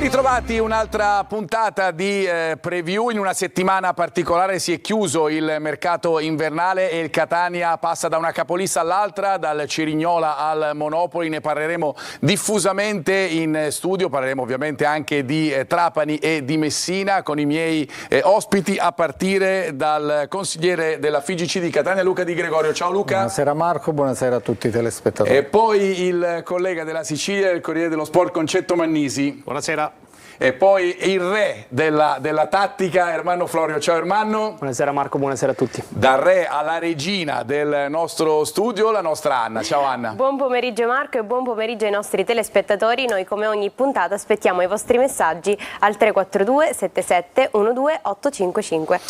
ritrovati, un'altra puntata di preview. In una settimana particolare si è chiuso il mercato invernale e il Catania passa da una capolista all'altra, dal Cerignola al Monopoli. Ne parleremo diffusamente in studio, parleremo ovviamente anche di Trapani e di Messina con i miei ospiti, a partire dal consigliere della FIGC di Catania, Luca Di Gregorio. Ciao Luca. Buonasera Marco, buonasera a tutti i telespettatori. E poi il collega della Sicilia del Corriere dello Sport, Concetto Mannisi. Buonasera. E poi il re della tattica, Ermanno Florio. Ciao Ermanno. Buonasera Marco, buonasera a tutti. Dal re alla regina del nostro studio, la nostra Anna. Ciao Anna. Buon pomeriggio Marco e buon pomeriggio ai nostri telespettatori. Noi come ogni puntata aspettiamo i vostri messaggi al 342 77 12 855.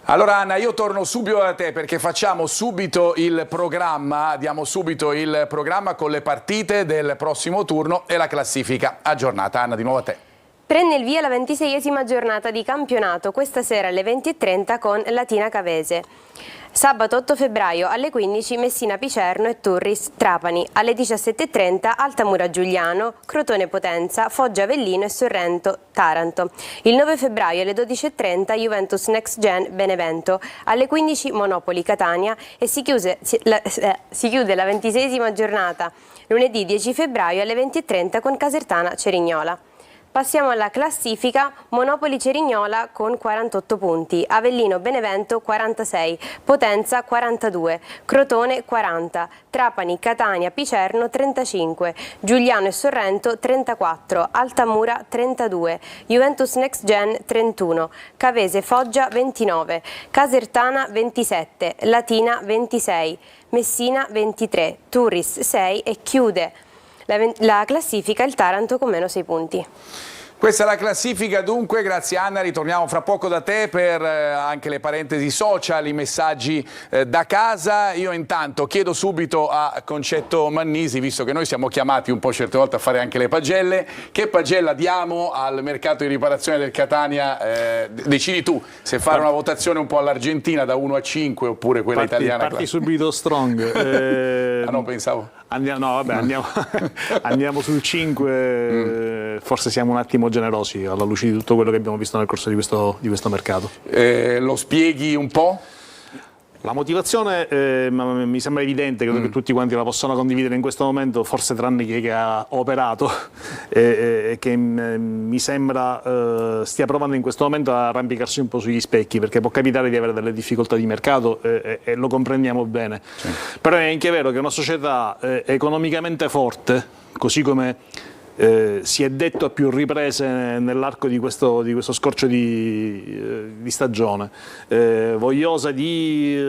Allora Anna, io torno subito da te perché facciamo subito il programma, diamo subito il programma con le partite del prossimo turno e la classifica aggiornata. Anna, di nuovo a te. Prende il via la 26esima giornata di campionato, questa sera alle 20:30 con Latina Cavese. Sabato 8 febbraio alle 15 Messina Picerno e Turris Trapani, alle 17:30 Altamura Giuliano, Crotone Potenza, Foggia Avellino e Sorrento Taranto. Il 9 febbraio alle 12:30 Juventus Next Gen Benevento, alle 15 Monopoli Catania e si chiude la 26esima giornata lunedì 10 febbraio alle 20:30 con Casertana Cerignola. Passiamo alla classifica. Monopoli Cerignola con 48 punti, Avellino Benevento 46, Potenza 42, Crotone 40, Trapani Catania Picerno 35, Giuliano e Sorrento 34, Altamura 32, Juventus Next Gen 31, Cavese Foggia 29, Casertana 27, Latina 26, Messina 23, Turris 6 e chiude la classifica il Taranto con meno 6 punti. Questa è la classifica dunque, grazie Anna, ritorniamo fra poco da te per anche le parentesi social, i messaggi da casa. Io intanto chiedo subito a Concetto Mannisi, visto che noi siamo chiamati un po' certe volte a fare anche le pagelle, che pagella diamo al mercato di riparazione del Catania? Decidi tu, se fare una votazione un po' all'Argentina da 1 a 5 oppure quella italiana. Parti subito strong. Ah no, pensavo. Andiamo sul 5, forse siamo un attimo generosi alla luce di tutto quello che abbiamo visto nel corso di questo mercato. Lo spieghi un po'? La motivazione mi sembra evidente, credo che tutti quanti la possano condividere in questo momento, forse tranne chi ha operato e che mi sembra stia provando in questo momento a arrampicarsi un po' sugli specchi, perché può capitare di avere delle difficoltà di mercato e lo comprendiamo bene. Sì. Però è anche vero che una società economicamente forte, così come si è detto a più riprese nell'arco di questo scorcio di stagione, vogliosa di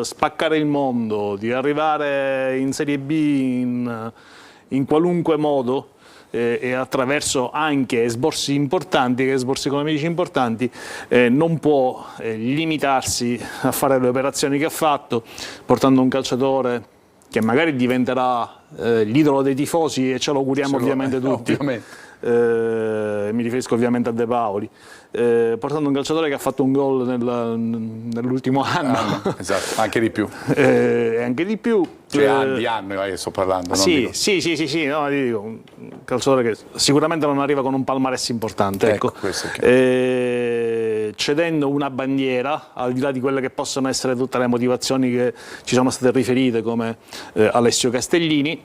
spaccare il mondo, di arrivare in Serie B in qualunque modo e attraverso anche esborsi importanti, esborsi economici importanti, non può limitarsi a fare le operazioni che ha fatto, portando un calciatore che magari diventerà l'idolo dei tifosi e ce lo auguriamo ovviamente tutti. Mi riferisco ovviamente a De Paoli, portando un calciatore che ha fatto un gol nell'ultimo anno. Esatto, anche di più. Anche di più. Cioè di anni sto parlando. Sì, no, dico, un calciatore che sicuramente non arriva con un palmarès importante. Ecco. Cedendo una bandiera, al di là di quelle che possono essere tutte le motivazioni che ci sono state riferite, come Alessio Castellini,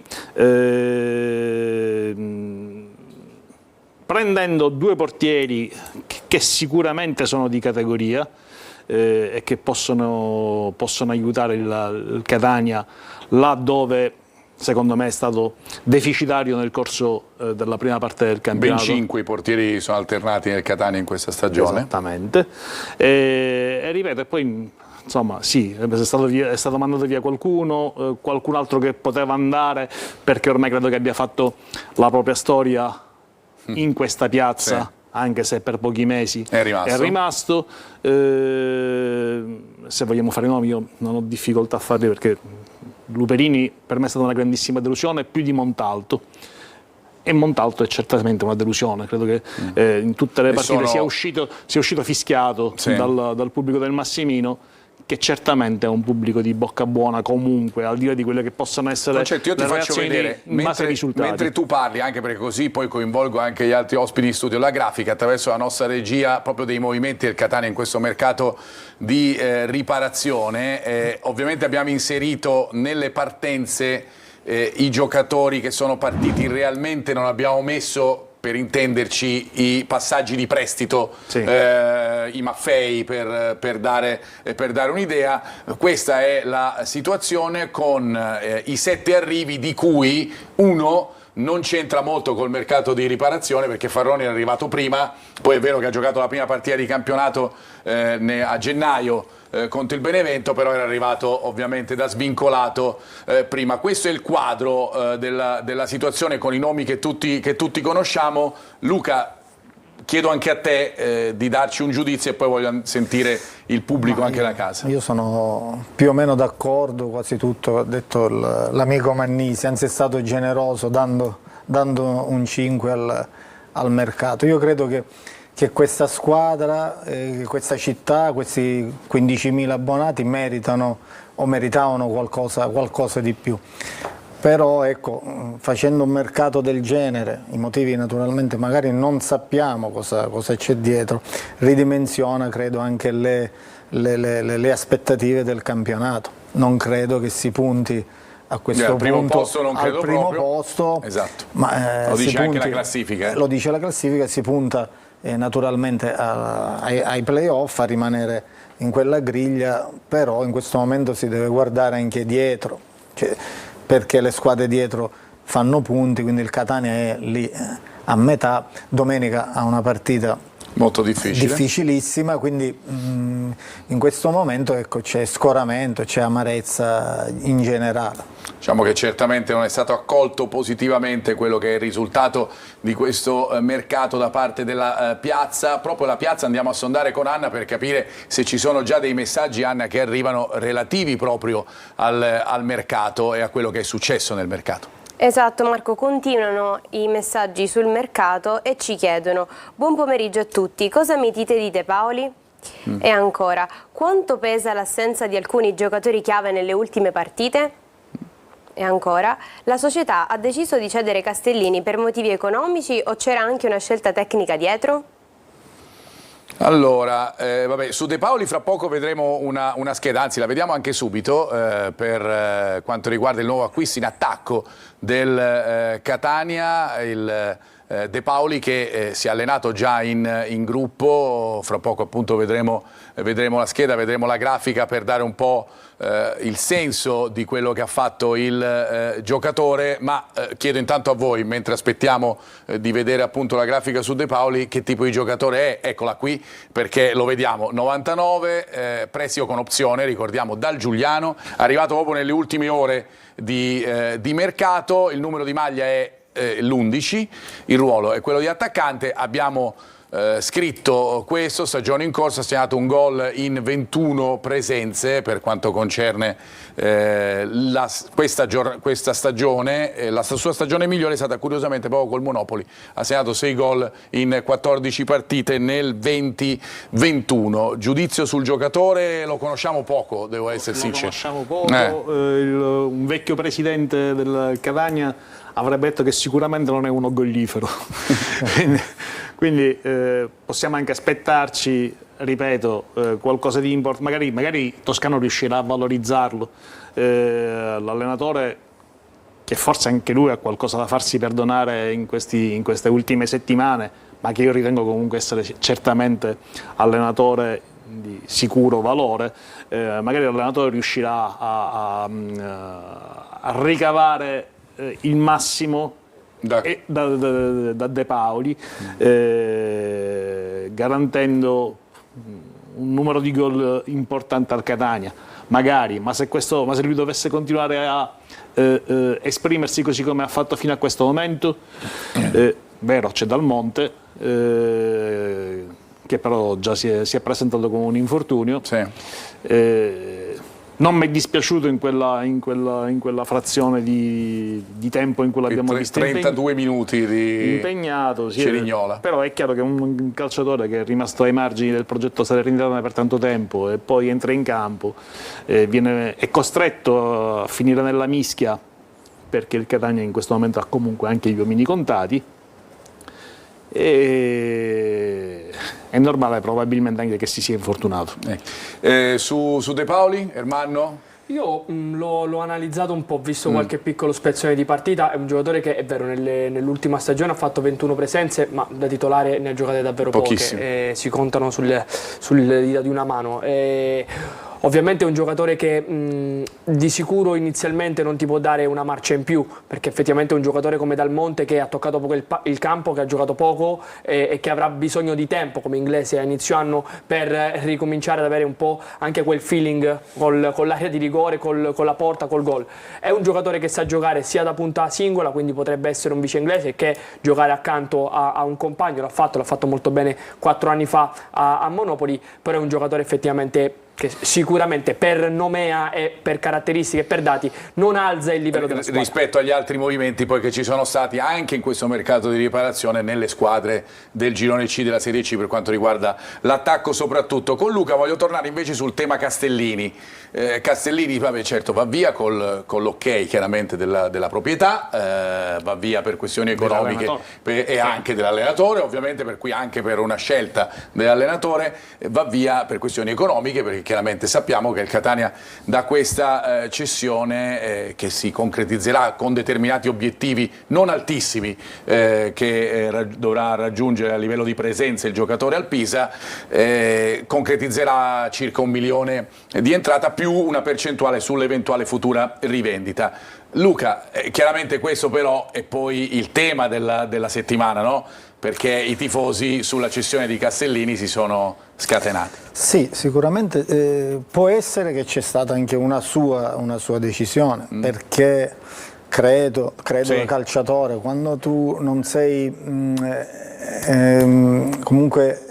prendendo due portieri che sicuramente sono di categoria e che possono aiutare il Catania là dove secondo me è stato deficitario nel corso della prima parte del campionato. Ben 5 i portieri sono alternati nel Catania in questa stagione. Esattamente. E ripeto, e poi insomma sì, è stato mandato via qualcuno, qualcun altro che poteva andare, perché ormai credo che abbia fatto la propria storia in questa piazza, sì, anche se per pochi mesi è rimasto. Se vogliamo fare nomi, io non ho difficoltà a farli, perché Luperini per me è stata una grandissima delusione, più di Montalto. E Montalto è certamente una delusione, credo che in tutte le partite sia uscito fischiato, sì, dal pubblico del Massimino, che certamente è un pubblico di bocca buona comunque, al di là di quelle che possono essere Concetto, io ti le faccio reazioni vedere, in base ai risultati. mentre tu parli, anche perché così poi coinvolgo anche gli altri ospiti in studio, la grafica attraverso la nostra regia proprio dei movimenti del Catania in questo mercato di riparazione. Ovviamente abbiamo inserito nelle partenze i giocatori che sono partiti, realmente non abbiamo messo, per intenderci, i passaggi di prestito, Sì. i Maffei per dare un'idea. Questa è la situazione con i 7 arrivi, di cui uno non c'entra molto col mercato di riparazione perché Farroni è arrivato prima, poi è vero che ha giocato la prima partita di campionato a gennaio contro il Benevento, però era arrivato ovviamente da svincolato prima. Questo è il quadro della situazione con i nomi che tutti conosciamo. Luca, chiedo anche a te di darci un giudizio e poi voglio sentire il pubblico anche da casa. Io sono più o meno d'accordo, quasi tutto, ha detto l'amico Mannisi, anzi è stato generoso dando un 5 al mercato. Io credo che questa squadra, questa città, questi 15.000 abbonati meritano o meritavano qualcosa di più. Però ecco, facendo un mercato del genere, i motivi naturalmente magari non sappiamo cosa c'è dietro, ridimensiona credo anche le aspettative del campionato. Non credo che si punti a questo punto primo posto, non credo al primo proprio. posto, Esatto. ma Lo dice anche la classifica. Lo dice la classifica, si punta naturalmente ai playoff, a rimanere in quella griglia, però in questo momento si deve guardare anche dietro, perché le squadre dietro fanno punti, quindi il Catania è lì a metà. Domenica ha una partita molto difficilissima, quindi in questo momento ecco, c'è scoramento, c'è amarezza in generale. Diciamo che certamente non è stato accolto positivamente quello che è il risultato di questo mercato da parte della piazza. Proprio la piazza andiamo a sondare con Anna per capire se ci sono già dei messaggi, Anna, che arrivano relativi proprio al mercato e a quello che è successo nel mercato. Esatto Marco, continuano i messaggi sul mercato e ci chiedono: buon pomeriggio a tutti, cosa mi dite di De Paoli? E ancora, quanto pesa l'assenza di alcuni giocatori chiave nelle ultime partite? E ancora, la società ha deciso di cedere Castellini per motivi economici o c'era anche una scelta tecnica dietro? Allora, vabbè, su De Paoli fra poco vedremo una scheda, anzi la vediamo anche subito per quanto riguarda il nuovo acquisto in attacco del Catania, il De Paoli che si è allenato già in gruppo. Fra poco appunto vedremo la scheda, vedremo la grafica per dare un po' il senso di quello che ha fatto il giocatore, ma chiedo intanto a voi, mentre aspettiamo di vedere appunto la grafica su De Paoli, che tipo di giocatore è. Eccola qui, perché lo vediamo, 99, prestito con opzione, ricordiamo, dal Giuliano, arrivato proprio nelle ultime ore di mercato. Il numero di maglia è l'11, il ruolo è quello di attaccante. Abbiamo scritto questo: stagione in corso, ha segnato un gol in 21 presenze per quanto concerne questa stagione. La sua stagione migliore è stata curiosamente proprio col Monopoli, ha segnato 6 gol in 14 partite nel 2021. Giudizio sul giocatore, lo conosciamo poco, devo essere sincero. Lo conosciamo poco, un vecchio presidente del Catania avrebbe detto che sicuramente non è uno gollifero. Quindi possiamo anche aspettarci, ripeto, qualcosa di importante. Magari Toscano riuscirà a valorizzarlo. L'allenatore, che forse anche lui ha qualcosa da farsi perdonare in queste ultime settimane, ma che io ritengo comunque essere certamente allenatore di sicuro valore, magari l'allenatore riuscirà a ricavare il massimo da De Paoli, garantendo un numero di gol importante al Catania, magari, ma se lui dovesse continuare a esprimersi così come ha fatto fino a questo momento, vero, c'è Dal Monte, che però già si è presentato con un infortunio, sì. non mi è dispiaciuto in quella frazione di tempo in cui l'abbiamo visto 32 minuti di impegnato, sì, Cerignola. però è chiaro che un calciatore che è rimasto ai margini del progetto Salernitana per tanto tempo e poi entra in campo, è costretto a finire nella mischia, perché il Catania in questo momento ha comunque anche gli uomini contati, e è normale probabilmente anche che si sia infortunato. Su De Paoli, Ermanno? Io l'ho analizzato un po', ho visto qualche piccolo spezzone di partita. È un giocatore che, è vero, nell'ultima stagione ha fatto 21 presenze, ma da titolare ne ha giocate davvero poche, si contano sulle dita di una mano. Ovviamente è un giocatore che di sicuro inizialmente non ti può dare una marcia in più, perché effettivamente è un giocatore come Dal Monte che ha toccato poco il campo, che ha giocato poco e che avrà bisogno di tempo come inglese a inizio anno per ricominciare ad avere un po' anche quel feeling con l'area di rigore, con la porta, col gol. È un giocatore che sa giocare sia da punta singola, quindi potrebbe essere un vice inglese, che giocare accanto a un compagno. L'ha fatto molto bene 4 anni fa a Monopoli, però è un giocatore effettivamente che sicuramente per nomea e per caratteristiche e per dati non alza il livello della squadra. Rispetto agli altri movimenti poi che ci sono stati anche in questo mercato di riparazione nelle squadre del girone C della Serie C per quanto riguarda l'attacco soprattutto. Con Luca voglio tornare invece sul tema Castellini. Castellini, vabbè, certo, va via con l'ok chiaramente della proprietà, va via per questioni economiche e anche dell'allenatore, ovviamente, per cui anche per una scelta dell'allenatore, va via per questioni economiche, perché chiaramente sappiamo che il Catania da questa cessione che si concretizzerà con determinati obiettivi non altissimi che dovrà raggiungere a livello di presenza il giocatore al Pisa, concretizzerà circa 1 milione di entrata più una percentuale sull'eventuale futura rivendita. Luca, chiaramente questo però è poi il tema della settimana, no? Perché i tifosi sulla cessione di Castellini si sono scatenati. Sì, sicuramente può essere che c'è stata anche una sua decisione, perché credo Sì. da calciatore, quando tu non sei comunque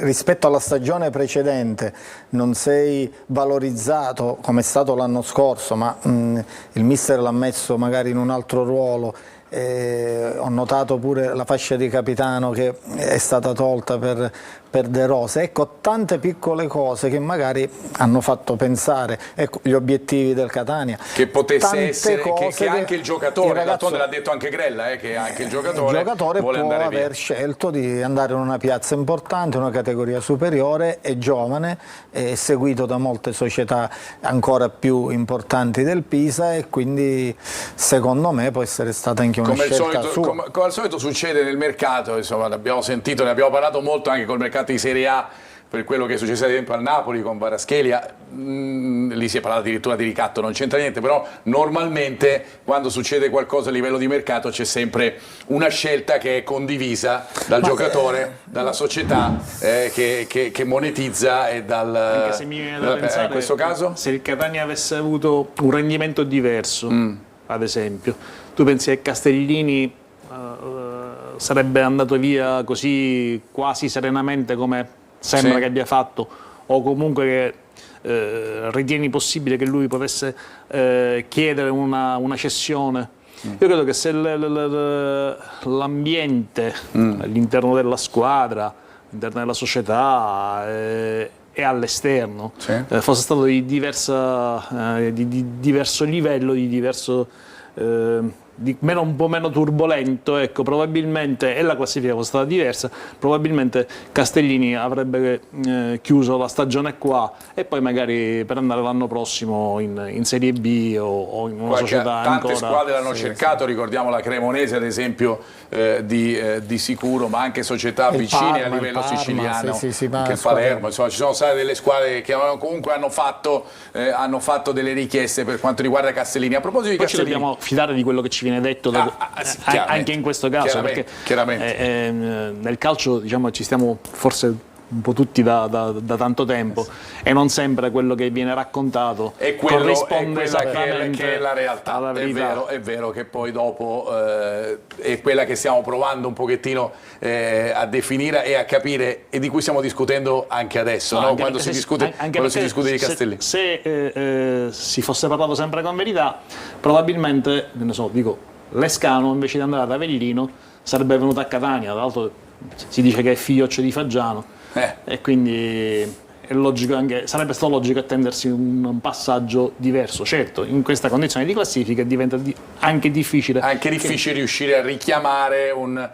rispetto alla stagione precedente non sei valorizzato come è stato l'anno scorso, ma il mister l'ha messo magari in un altro ruolo. Ho notato pure la fascia di capitano che è stata tolta per De Rosa. Ecco, tante piccole cose che magari hanno fatto pensare, ecco, gli obiettivi del Catania, che potesse essere che anche il giocatore, ragazzo, d'altronde l'ha detto anche Grella, che anche il giocatore vuole può andare aver via. scelto di andare in una piazza importante, una categoria superiore, è giovane, è seguito da molte società ancora più importanti del Pisa, e quindi secondo me può essere stata anche una scelta sua. Come al solito succede nel mercato, insomma, l'abbiamo sentito, ne abbiamo parlato molto anche col mercato di Serie A, per quello che è successo ad esempio al Napoli con Kvaratskhelia, lì si è parlato addirittura di ricatto, non c'entra niente, però normalmente quando succede qualcosa a livello di mercato c'è sempre una scelta che è condivisa dal giocatore, dalla società che monetizza e Anche se mi viene da pensare, in questo caso? se il Catania avesse avuto un rendimento diverso, ad esempio, tu pensi che Castellini sarebbe andato via così quasi serenamente come sembra che abbia fatto, o comunque che ritieni possibile che lui potesse chiedere una cessione? Io credo che se l'ambiente all'interno della squadra, all'interno della società e all'esterno fosse stato di diverso livello, di diverso un po' meno turbolento, ecco, probabilmente, e la classifica fosse stata diversa, probabilmente Castellini avrebbe chiuso la stagione qua e poi magari per andare l'anno prossimo in Serie B o in una società tante ancora... squadre l'hanno cercato, ricordiamo la Cremonese ad esempio, di sicuro, ma anche società vicine a livello siciliano, che il Palermo, insomma ci sono state delle squadre che comunque hanno fatto delle richieste per quanto riguarda Castellini. A proposito di Poi Castellini, ci dobbiamo fidare di quello che ci viene detto anche in questo caso, perché nel calcio, diciamo, ci stiamo forse un po' tutti da tanto tempo, e non sempre quello che viene raccontato corrisponde esattamente che è la realtà. alla verità. È vero che poi dopo è quella che stiamo provando un pochettino a definire e a capire, e di cui stiamo discutendo anche adesso, no? Quando si discute di Castellini. Se si fosse parlato sempre con verità, probabilmente, ne so, dico, Lescano invece di andare ad Avellino sarebbe venuto a Catania. Tra l'altro si dice che è figlioccio di Faggiano, e quindi è logico, sarebbe stato logico attendersi un passaggio diverso. Certo, in questa condizione di classifica diventa anche difficile riuscire a richiamare un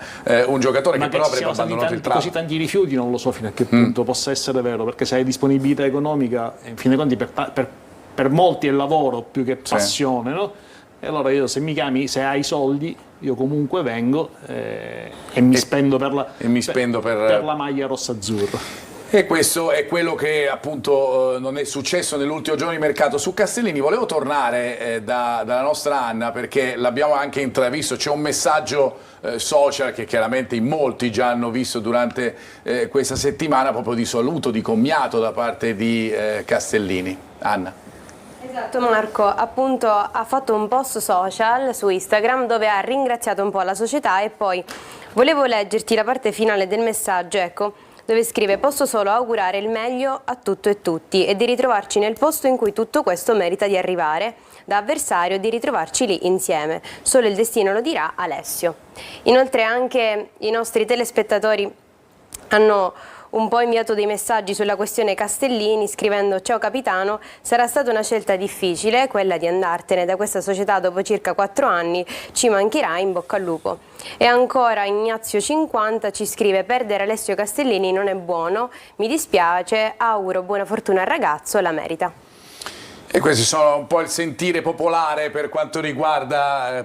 giocatore che però avrebbe abbandonato il tramo. Così tanti rifiuti, non lo so fino a che punto possa essere vero, perché se hai disponibilità economica, in fin dei conti per molti è lavoro più che passione, no? E allora io, se mi chiami, se hai soldi, io comunque vengo e mi spendo per la maglia rossa-azzurra. E questo è quello che appunto non è successo nell'ultimo giorno di mercato. Su Castellini volevo tornare dalla nostra Anna, perché l'abbiamo anche intravisto, c'è un messaggio social che chiaramente in molti già hanno visto durante questa settimana, proprio di saluto, di commiato da parte di Castellini. Anna. Esatto, Marco, appunto ha fatto un post social su Instagram dove ha ringraziato un po' la società, e poi volevo leggerti la parte finale del messaggio, ecco, dove scrive: posso solo augurare il meglio a tutto e tutti e di ritrovarci nel posto in cui tutto questo merita di arrivare, da avversario, di ritrovarci lì insieme, solo il destino lo dirà. Alessio. Inoltre anche i nostri telespettatori hanno un po' inviato dei messaggi sulla questione Castellini, scrivendo: ciao capitano, sarà stata una scelta difficile quella di andartene da questa società dopo circa 4 anni, ci mancherà, in bocca al lupo. E ancora Ignazio 50 ci scrive: perdere Alessio Castellini non è buono, mi dispiace, auguro buona fortuna al ragazzo, la merita. E questi sono un po' il sentire popolare per quanto riguarda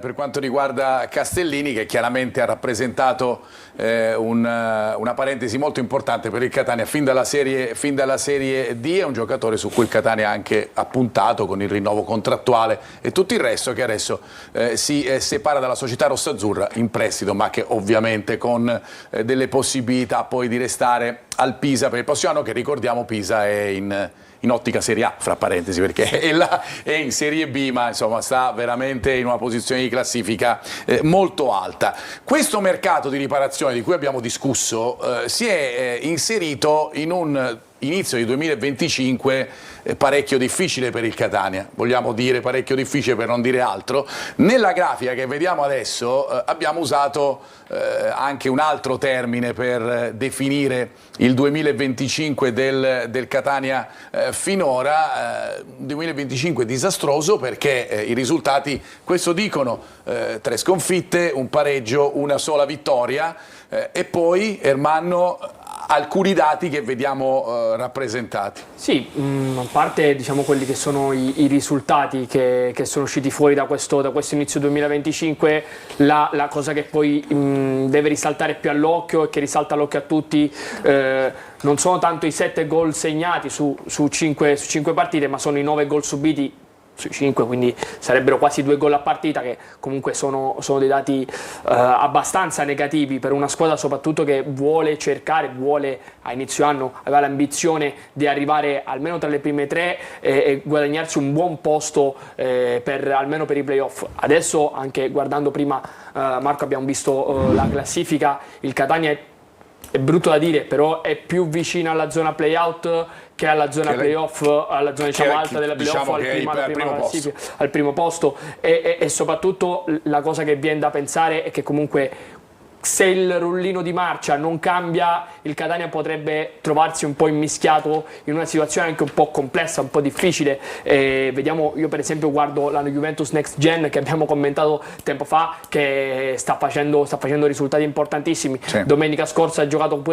Castellini, che chiaramente ha rappresentato una parentesi molto importante per il Catania fin dalla Serie D. È un giocatore su cui il Catania ha anche puntato con il rinnovo contrattuale e tutto il resto, che adesso si separa dalla società rossazzurra in prestito, ma che ovviamente con delle possibilità poi di restare al Pisa per il prossimo anno, che ricordiamo Pisa è in ottica Serie A, fra parentesi, perché è in Serie B, ma insomma sta veramente in una posizione di classifica molto alta. Questo mercato di riparazione di cui abbiamo discusso si è inserito in un inizio di 2025 parecchio difficile per il Catania, vogliamo dire parecchio difficile per non dire altro. Nella grafica che vediamo adesso abbiamo usato anche un altro termine per definire il 2025 del Catania finora, 2025 disastroso, perché i risultati questo dicono: 3 sconfitte, un pareggio, una sola vittoria, e poi Ermanno alcuni dati che vediamo rappresentati. Sì, a parte diciamo quelli che sono i risultati che sono usciti fuori da questo inizio 2025, la cosa che poi deve risaltare più all'occhio e che risalta all'occhio a tutti non sono tanto i 7 gol segnati su 5 partite, ma sono i 9 gol subiti sui 5, quindi sarebbero quasi 2 gol a partita, che comunque sono dei dati abbastanza negativi per una squadra soprattutto che vuole a inizio anno aveva l'ambizione di arrivare almeno tra le prime 3 e guadagnarsi un buon posto almeno per i playoff. Adesso, anche guardando prima Marco, abbiamo visto la classifica, il Catania è brutto da dire, però è più vicino alla zona playout che alla zona playoff, alla zona alta della playoff, diciamo al primo posto, e soprattutto la cosa che viene da pensare è che comunque se il rullino di marcia non cambia, il Catania potrebbe trovarsi un po' immischiato in una situazione anche un po' complessa, un po' difficile. Vediamo, io per esempio guardo la Juventus Next Gen, che abbiamo commentato tempo fa, che sta facendo risultati importantissimi. Sì. Domenica scorsa ha giocato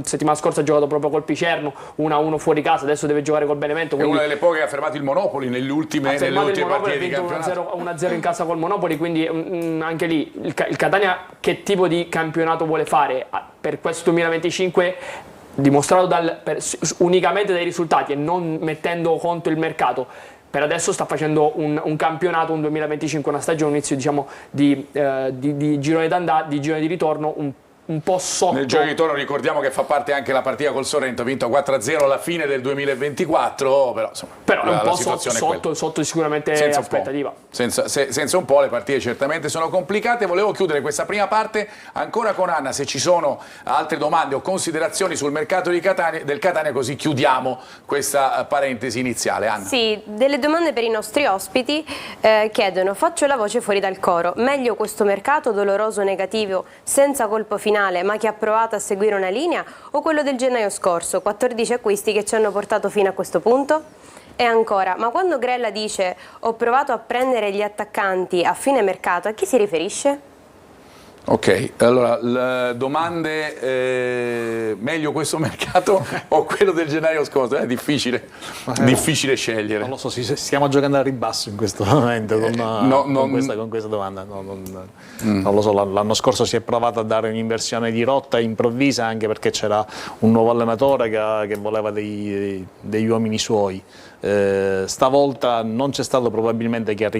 settimana scorsa ha giocato proprio col Picerno, 1-1 fuori casa, adesso deve giocare col Benevento. È una delle poche che ha fermato il Monopoli nelle ultime partite di campionato. 1-0 in casa col Monopoli, quindi anche lì il Catania che tipo di campionato vuole fare per questo 2025, dimostrato unicamente dai risultati e non mettendo conto il mercato. Per adesso sta facendo un campionato, un 2025, una stagione, un inizio diciamo di girone d'andata, di girone di ritorno un un po' sotto. Nel gioco di ritorno ricordiamo che fa parte anche la partita col Sorrento, vinto 4-0 alla fine del 2024, però insomma, Però è un po' situazione sotto sicuramente senza aspettativa. Senza un po' le partite certamente sono complicate. Volevo chiudere questa prima parte ancora con Anna, se ci sono altre domande o considerazioni sul mercato del Catania, così chiudiamo questa parentesi iniziale. Anna. Sì, delle domande per i nostri ospiti. Chiedono: faccio la voce fuori dal coro, meglio questo mercato doloroso negativo senza colpo finale ma che ha provato a seguire una linea, o quello del gennaio scorso, 14 acquisti che ci hanno portato fino a questo punto? E ancora, ma quando Grella dice ho provato a prendere gli attaccanti a fine mercato, a chi si riferisce? Ok, allora, domande, meglio questo mercato o quello del gennaio scorso? È difficile scegliere. Non lo so, stiamo giocando a ribasso in questo momento con questa domanda. Non lo so, l'anno scorso si è provato a dare un'inversione di rotta improvvisa, anche perché c'era un nuovo allenatore che voleva degli uomini suoi. Stavolta non c'è stato probabilmente chi ha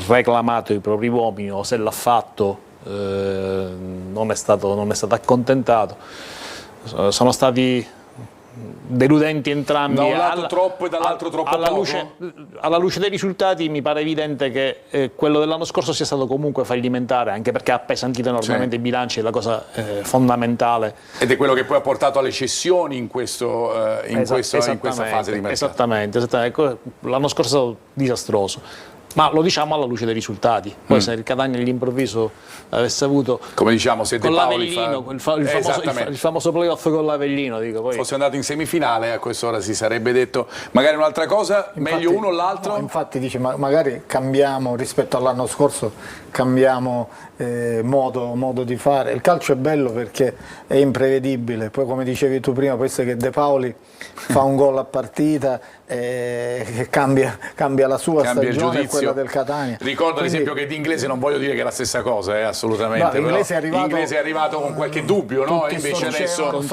reclamato i propri uomini, o se l'ha fatto non è stato accontentato. Sono stati deludenti entrambi. Da un lato troppo e dall'altro troppo poco. Alla luce dei risultati mi pare evidente che quello dell'anno scorso sia stato comunque fallimentare, anche perché ha appesantito enormemente i bilanci, è la cosa fondamentale. Ed è quello che poi ha portato alle cessioni in questa fase di mercato. Esattamente. L'anno scorso è stato disastroso. Ma lo diciamo alla luce dei risultati. Poi se il Catania all'improvviso avesse avuto, come diciamo, se De Paoli il famoso playoff con l'Avellino, poi fosse andato in semifinale, a quest'ora si sarebbe detto magari un'altra cosa, meglio uno o l'altro. No, infatti dice magari cambiamo rispetto all'anno scorso, cambiamo modo di fare. Il calcio è bello perché è imprevedibile, poi come dicevi tu prima, può essere che De Paoli fa un gol a partita che cambia la sua stagione e quella del Catania. Ricordo ad esempio che di Inglese non voglio dire che è la stessa cosa, assolutamente. Inglese è arrivato con qualche dubbio, no? Invece adesso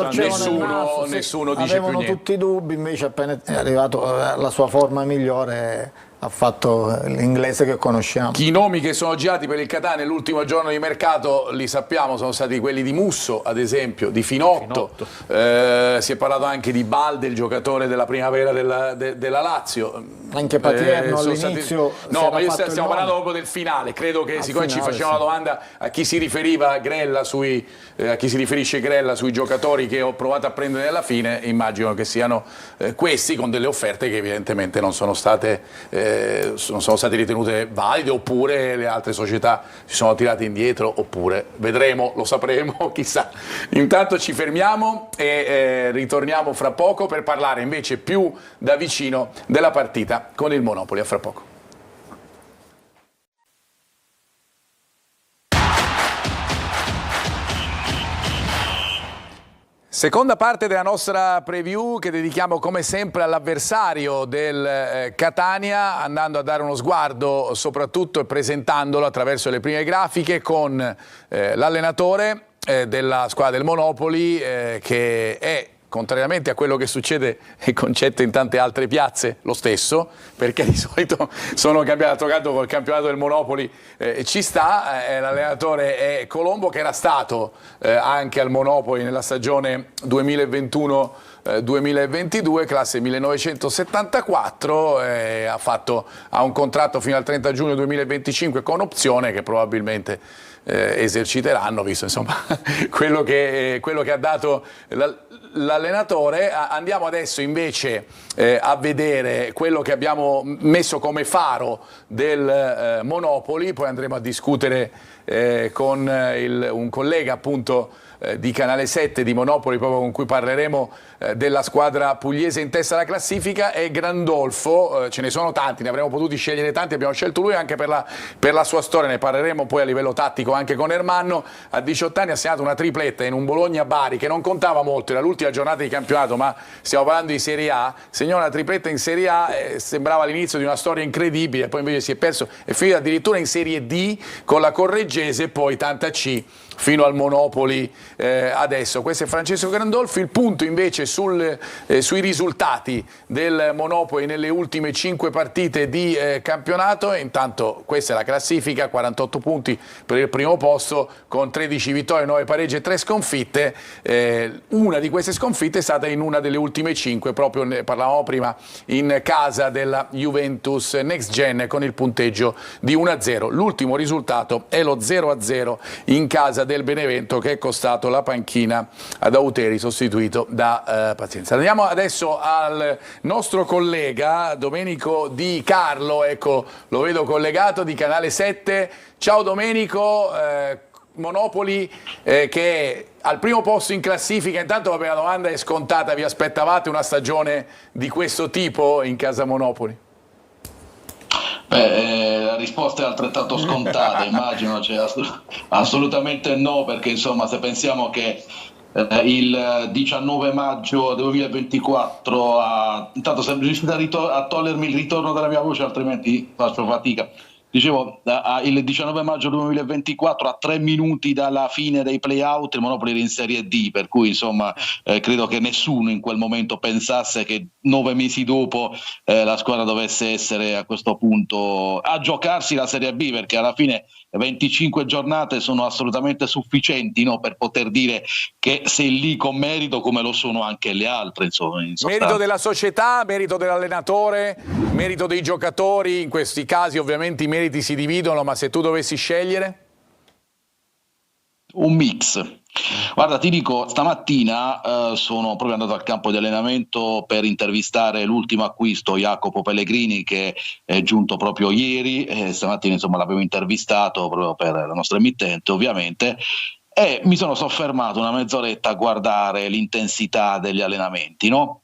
nessuno dice più niente. Tutti i dubbi, invece appena è arrivato la sua forma migliore ha fatto l'Inglese che conosciamo. I nomi che sono girati per il Catania l'ultimo giorno di mercato li sappiamo, sono stati quelli di Musso, ad esempio, di Finotto. Si è parlato anche di Balde, il giocatore della primavera della Lazio. Anche Patierno all'inizio. No, ma io stiamo parlando proprio del finale. Credo che siccome ci facevano la domanda a chi si riferiva Grella a chi si riferisce Grella sui giocatori che ho provato a prendere alla fine, immagino che siano questi, con delle offerte che evidentemente non sono state ritenute valide, oppure le altre società si sono tirate indietro, oppure vedremo, lo sapremo, chissà. Intanto ci fermiamo e ritorniamo fra poco per parlare invece più da vicino della partita con il Monopoli. A fra poco. Seconda parte della nostra preview che dedichiamo come sempre all'avversario del Catania, andando a dare uno sguardo soprattutto e presentandolo attraverso le prime grafiche con l'allenatore della squadra del Monopoli che è, contrariamente a quello che succede e concetto in tante altre piazze, lo stesso, perché di solito sono cambiati, ha giocato col campionato del Monopoli, ci sta, l'allenatore è Colombo, che era stato anche al Monopoli nella stagione 2021-2022, classe 1974, ha un contratto fino al 30 giugno 2025 con opzione che probabilmente eserciteranno, visto insomma quello che ha dato l'allenatore. Andiamo adesso invece a vedere quello che abbiamo messo come faro del Monopoli, poi andremo a discutere con un collega appunto di Canale 7 di Monopoli, proprio con cui parleremo della squadra pugliese in testa alla classifica, è Grandolfo. Ce ne sono tanti, ne avremmo potuti scegliere tanti, abbiamo scelto lui anche per la sua storia, ne parleremo poi a livello tattico anche con Ermanno. A 18 anni ha segnato una tripletta in un Bologna-Bari che non contava molto, era l'ultima giornata di campionato, ma stiamo parlando di Serie A, segnò una tripletta in Serie A, sembrava l'inizio di una storia incredibile, poi invece si è perso, è finito addirittura in Serie D con la Correggese, poi tanta C fino al Monopoli adesso. Questo è Francesco Gandolfi. Il punto invece sui risultati del Monopoli nelle ultime 5 partite di campionato, e intanto questa è la classifica: 48 punti per il primo posto con 13 vittorie, 9 pareggi e 3 sconfitte. Una di queste sconfitte è stata in una delle ultime 5, proprio ne parlavamo prima, in casa della Juventus Next Gen, con il punteggio di 1-0. L'ultimo risultato è lo 0-0 in casa del Benevento, che è costato la panchina ad Auteri, sostituito da Pazienza. Andiamo adesso al nostro collega Domenico Di Carlo, ecco, lo vedo collegato, di Canale 7. Ciao Domenico. Monopoli che è al primo posto in classifica. Intanto la domanda è scontata: vi aspettavate una stagione di questo tipo in casa Monopoli? La risposta è altrettanto scontata, immagino, cioè, assolutamente no, perché insomma, se pensiamo che il 19 maggio 2024 intanto se riuscite a togliermi il ritorno della mia voce, altrimenti faccio fatica. Dicevo, il 19 maggio 2024, a 3 minuti dalla fine dei play-out, il Monopoli era in Serie D, per cui insomma credo che nessuno in quel momento pensasse che 9 mesi dopo la squadra dovesse essere a questo punto a giocarsi la Serie B, perché alla fine 25 giornate sono assolutamente sufficienti, no, per poter dire che sei lì con merito, come lo sono anche le altre, insomma, in sostanza. Merito della società, merito dell'allenatore, merito dei giocatori. In questi casi ovviamente i meriti si dividono, ma se tu dovessi scegliere? Un mix. Guarda, ti dico, stamattina sono proprio andato al campo di allenamento per intervistare l'ultimo acquisto, Jacopo Pellegrini, che è giunto proprio ieri. Stamattina insomma l'avevo intervistato proprio per la nostra emittente, ovviamente, e mi sono soffermato una mezz'oretta a guardare l'intensità degli allenamenti, no?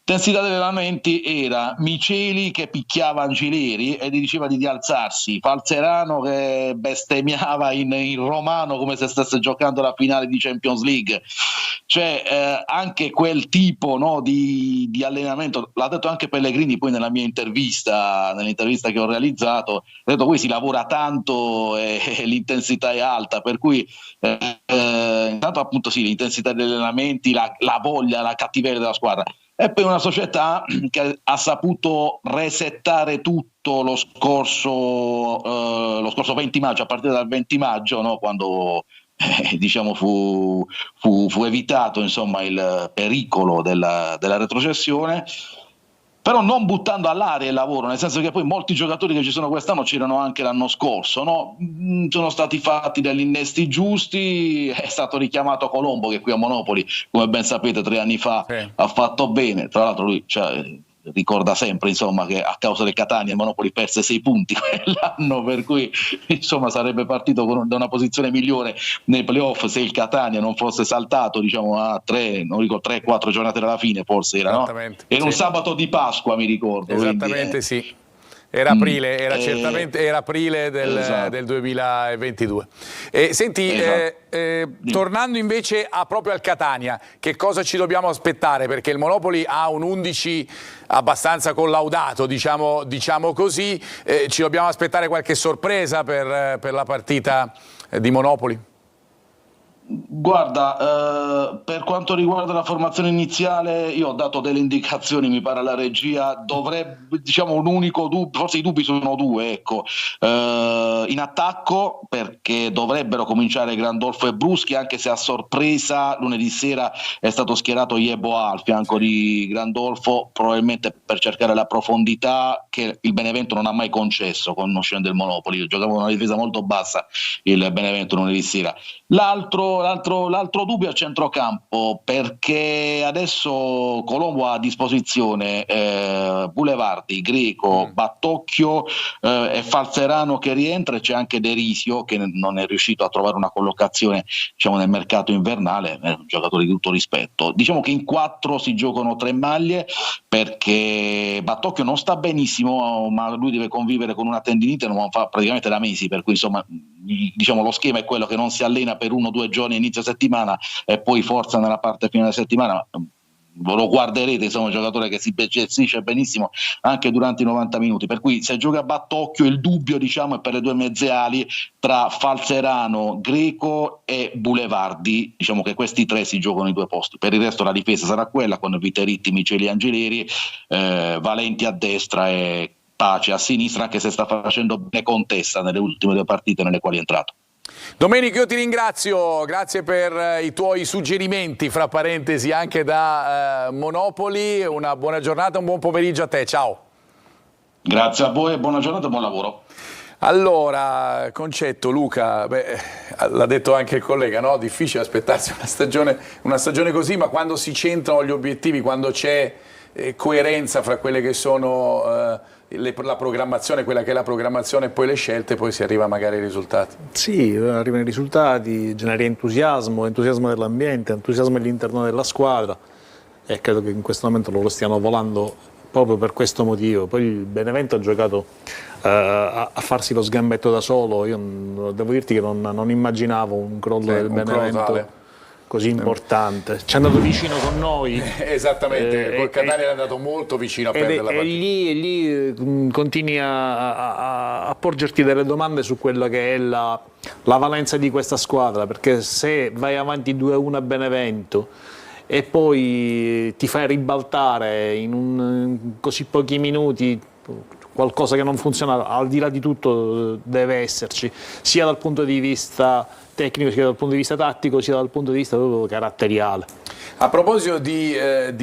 L'intensità degli allenamenti era Miceli che picchiava Angileri e gli diceva di alzarsi, Falzerano che bestemmiava in romano come se stesse giocando la finale di Champions League. Cioè anche quel tipo, no, di allenamento, l'ha detto anche Pellegrini poi nella mia intervista, nell'intervista che ho realizzato, ha detto qui si lavora tanto e l'intensità è alta, per cui intanto appunto sì, l'intensità degli allenamenti, la voglia, la cattiveria della squadra. E poi una società che ha saputo resettare tutto lo scorso 20 maggio, a partire dal 20 maggio, no? Quando diciamo fu evitato insomma il pericolo della retrocessione, però non buttando all'aria il lavoro, nel senso che poi molti giocatori che ci sono quest'anno c'erano anche l'anno scorso, no? Sono stati fatti degli innesti giusti, è stato richiamato Colombo che qui a Monopoli, come ben sapete, 3 anni fa ha fatto bene, tra l'altro lui ricorda sempre insomma che a causa del Catania il Monopoli perse 6 punti quell'anno, per cui insomma sarebbe partito da una posizione migliore nei playoff se il Catania non fosse saltato, diciamo, a 3-4 giornate dalla fine, forse era, no? Era un sabato di Pasqua, mi ricordo. Esattamente, quindi, sì. Era aprile, certamente era aprile del 2022. Senti, tornando invece proprio al Catania, che cosa ci dobbiamo aspettare? Perché il Monopoli ha un 11 abbastanza collaudato, diciamo così. Ci dobbiamo aspettare qualche sorpresa per la partita di Monopoli? Guarda, per quanto riguarda la formazione iniziale, io ho dato delle indicazioni, mi pare alla regia, dovrebbe, diciamo, un unico dubbio, forse i dubbi sono 2, ecco, in attacco, perché dovrebbero cominciare Grandolfo e Bruschi, anche se a sorpresa lunedì sera è stato schierato Yeboah al fianco di Grandolfo, probabilmente per cercare la profondità che il Benevento non ha mai concesso, conoscendo il Monopoli. Giocava una difesa molto bassa il Benevento lunedì sera. L'altro dubbio è al centrocampo, perché adesso Colombo ha a disposizione Boulevardi, Greco, Battocchio e Falzerano che rientra, e c'è anche De Risio che non è riuscito a trovare una collocazione, diciamo, nel mercato invernale, è un giocatore di tutto rispetto. Diciamo che in 4 si giocano 3 maglie, perché Battocchio non sta benissimo, ma lui deve convivere con una tendinite, non fa praticamente da mesi, per cui insomma, diciamo, lo schema è quello che non si allena per 1 o 2 giorni a inizio settimana e poi forza nella parte finale della settimana. lo guarderete, insomma, un giocatore che si gestisce benissimo anche durante i 90 minuti, per cui se gioca a battocchio il dubbio, diciamo, è per le due mezze ali tra Falzerano, Greco e Bulevardi, diciamo che questi tre si giocano i due posti, per il resto la difesa sarà quella con Viteritti, Miceli, Angeleri, Valenti a destra e Pace a sinistra, anche se sta facendo bene Contessa nelle ultime due partite nelle quali è entrato. Domenico, io ti ringrazio, grazie per i tuoi suggerimenti, fra parentesi anche da Monopoli, una buona giornata, un buon pomeriggio a te, ciao. Grazie a voi, buona giornata e buon lavoro. Allora, Concetto, Luca, l'ha detto anche il collega, no? Difficile aspettarsi una stagione così, ma quando si centrano gli obiettivi, quando c'è coerenza fra quelle che sono la programmazione, quella che è la programmazione e poi le scelte, poi si arriva magari ai risultati. Sì, arrivano i risultati, generi entusiasmo dell'ambiente, entusiasmo all'interno della squadra, e credo che in questo momento loro stiano volando proprio per questo motivo. Poi il Benevento ha giocato a farsi lo sgambetto da solo, io devo dirti che non immaginavo un crollo del Benevento così importante. Ci è andato vicino con noi. Esattamente, col Catania è andato molto vicino a perdere la partita. E lì continui a porgerti delle domande su quella che è la valenza di questa squadra, perché se vai avanti 2-1 a Benevento e poi ti fai ribaltare in così pochi minuti, qualcosa che non funziona, al di là di tutto deve esserci, sia dal punto di vista tecnico, sia dal punto di vista tattico, sia dal punto di vista proprio caratteriale. A proposito di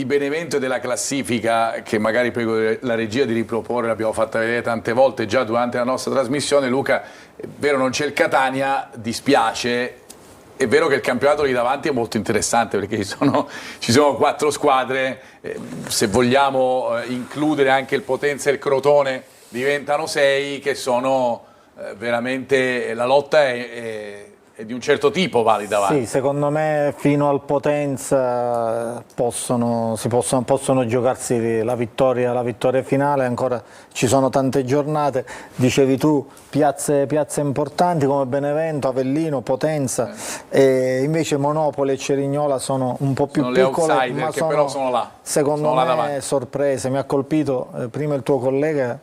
Benevento e della classifica, che magari prego la regia di riproporre, l'abbiamo fatta vedere tante volte già durante la nostra trasmissione, Luca, è vero non c'è il Catania, dispiace, è vero che il campionato lì davanti è molto interessante perché ci sono 4 squadre, se vogliamo includere anche il Potenza e il Crotone diventano 6, che sono veramente, la lotta è di un certo tipo, va lì davanti. Sì, secondo me fino al Potenza possono giocarsi la vittoria finale, ancora ci sono tante giornate, dicevi tu, piazze importanti come Benevento, Avellino, Potenza, e invece Monopoli e Cerignola sono un po' più piccole, ma però sono là. Secondo sono me là sorprese. Mi ha colpito, prima il tuo collega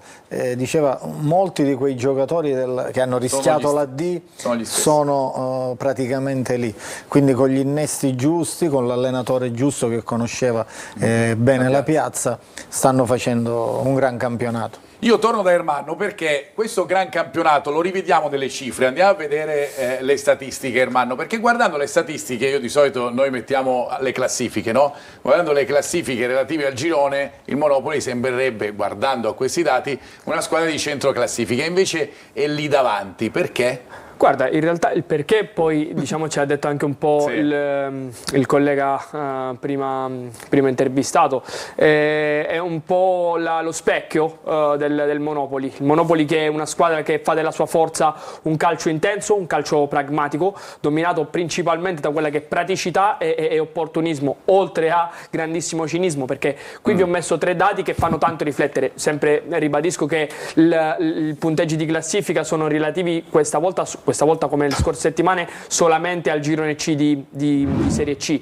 diceva, molti di quei giocatori che hanno rischiato la D sono praticamente lì, quindi con gli innesti giusti, con l'allenatore giusto che conosceva bene la piazza, stanno facendo un gran campionato. Io torno da Ermanno perché questo gran campionato lo rivediamo nelle cifre, andiamo a vedere le statistiche, Ermanno, perché guardando le statistiche, io di solito noi mettiamo le classifiche, no? Guardando le classifiche relative al girone, il Monopoli sembrerebbe, guardando a questi dati, una squadra di centro classifica, invece è lì davanti, perché? Guarda, in realtà il perché poi diciamo ci ha detto anche un po' sì, il collega prima intervistato, è un po' lo specchio del Monopoli. Il Monopoli, che è una squadra che fa della sua forza un calcio intenso, un calcio pragmatico, dominato principalmente da quella che è praticità e opportunismo, oltre a grandissimo cinismo, perché qui vi ho messo 3 dati che fanno tanto riflettere. Sempre ribadisco che i punteggi di classifica sono relativi questa volta come le scorse settimane solamente al girone C di Serie C,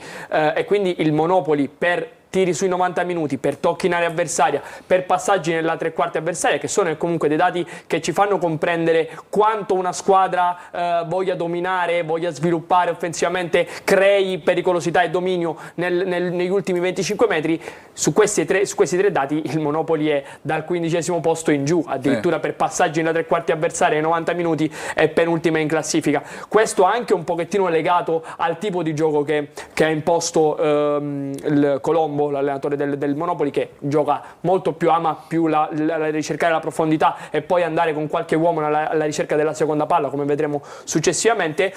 e quindi il Monopoli per tiri sui 90 minuti, per tocchi in area avversaria, per passaggi nella tre quarti avversaria, che sono comunque dei dati che ci fanno comprendere quanto una squadra voglia dominare, voglia sviluppare offensivamente, crei pericolosità e dominio negli ultimi 25 metri. Su questi tre dati il Monopoli è dal 15° posto in giù, addirittura per passaggi nella tre quarti avversaria ai 90 minuti è penultima in classifica. Questo anche un pochettino legato al tipo di gioco che ha imposto il Colombo, l'allenatore del Monopoli, che gioca molto più, ama più la ricercare la profondità e poi andare con qualche uomo alla ricerca della seconda palla, come vedremo successivamente.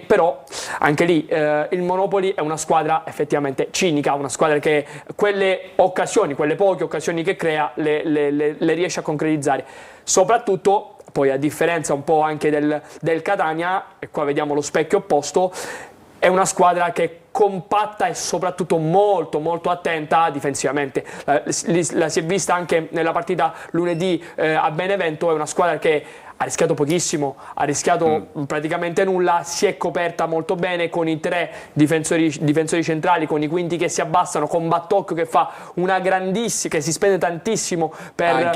Però anche lì il Monopoli è una squadra effettivamente cinica, una squadra che quelle poche occasioni che crea le riesce a concretizzare, soprattutto poi, a differenza un po' anche del Catania, e qua vediamo lo specchio opposto, è una squadra che è compatta e soprattutto molto molto attenta difensivamente. La si è vista anche nella partita lunedì a Benevento. È una squadra che ha rischiato pochissimo, ha rischiato praticamente nulla, si è coperta molto bene con i 3 difensori centrali, con i quinti che si abbassano, con Battock che fa una grandissima, che si spende tantissimo per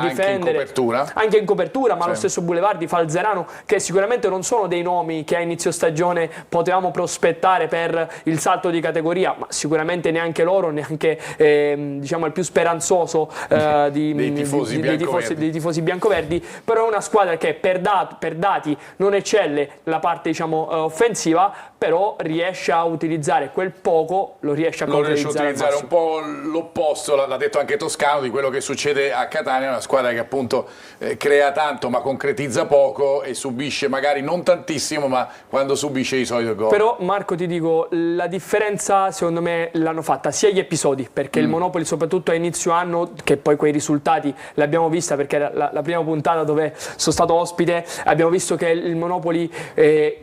difendere, anche in copertura, ma lo stesso Boulevardi, Falzerano, che sicuramente non sono dei nomi che a inizio stagione potevamo prospettare per il salto di categoria, ma sicuramente neanche loro, neanche diciamo il più speranzoso dei tifosi biancoverdi, però è una squadra che per dati non eccelle la parte, diciamo, offensiva, però riesce a utilizzare quel poco, lo riesce a concretizzare un po' l'opposto, l'ha detto anche Toscano, di quello che succede a Catania, una squadra che appunto crea tanto ma concretizza poco e subisce magari non tantissimo, ma quando subisce di solito gol. Però Marco, ti dico, la differenza secondo me l'hanno fatta sia gli episodi, perché il Monopoli soprattutto a inizio anno, che poi quei risultati l'abbiamo vista perché era la prima puntata dove sono stato ospite, abbiamo visto che il Monopoli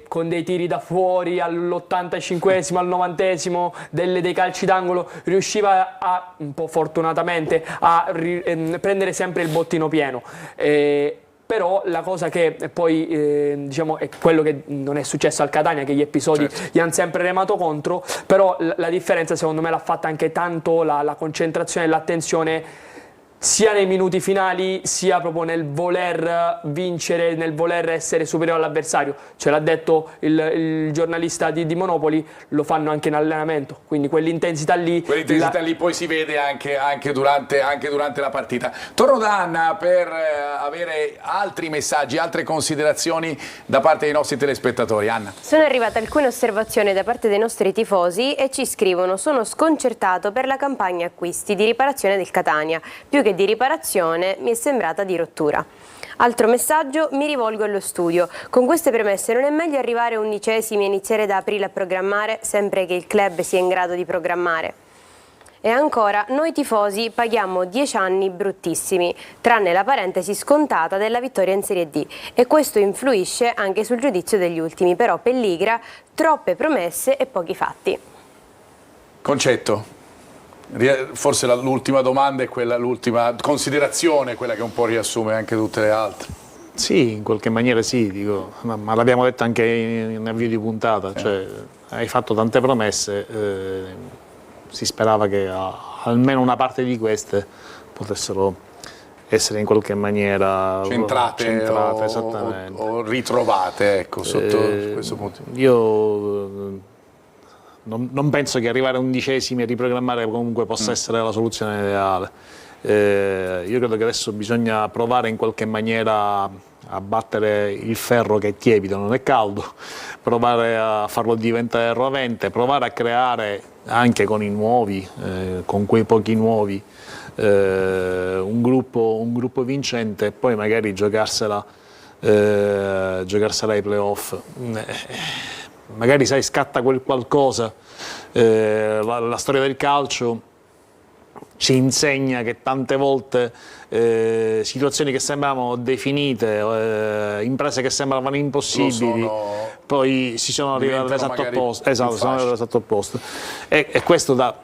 con dei tiri da fuori all'85esimo, al 90esimo, dei calci d'angolo, riusciva a, un po' fortunatamente, a prendere sempre il bottino pieno. Però la cosa che poi diciamo è quello che non è successo al Catania, che gli episodi gli hanno sempre remato contro, però la differenza secondo me l'ha fatta anche tanto la concentrazione e l'attenzione sia nei minuti finali, sia proprio nel voler vincere, nel voler essere superiore all'avversario. Ce l'ha detto il giornalista di Monopoli, lo fanno anche in allenamento, quindi quell'intensità lì... Quell'intensità lì poi si vede anche durante la partita. Torno da Anna per avere altri messaggi, altre considerazioni da parte dei nostri telespettatori. Anna. Sono arrivate alcune osservazioni da parte dei nostri tifosi e ci scrivono: sono sconcertato per la campagna acquisti di riparazione del Catania, più che di riparazione mi è sembrata di rottura. Altro messaggio: mi rivolgo allo studio. Con queste premesse non è meglio arrivare 11esimi e iniziare da aprile a programmare, sempre che il club sia in grado di programmare? E ancora, noi tifosi paghiamo 10 anni bruttissimi, tranne la parentesi scontata della vittoria in Serie D, e questo influisce anche sul giudizio degli ultimi, però Pelligra, troppe promesse e pochi fatti. Concetto. Forse l'ultima domanda è quella, l'ultima considerazione, quella che un po' riassume anche tutte le altre. Sì, in qualche maniera sì, dico, ma l'abbiamo detto anche in avvio di puntata, cioè hai fatto tante promesse, si sperava che almeno una parte di queste potessero essere in qualche maniera centrate o ritrovate, ecco, sotto questo punto. Io non penso che arrivare a 11esimi e riprogrammare comunque possa essere la soluzione ideale. Io credo che adesso bisogna provare in qualche maniera a battere il ferro che è tiepido, non è caldo, provare a farlo diventare rovente, provare a creare anche con i nuovi, con quei pochi nuovi, un gruppo vincente e poi magari giocarsela ai playoff. Magari sai, scatta quel qualcosa, la storia del calcio ci insegna che tante volte situazioni che sembravano definite, imprese che sembravano impossibili, poi si sono arrivate all'esatto opposto. Esatto, sono arrivate all'esatto opposto. E questo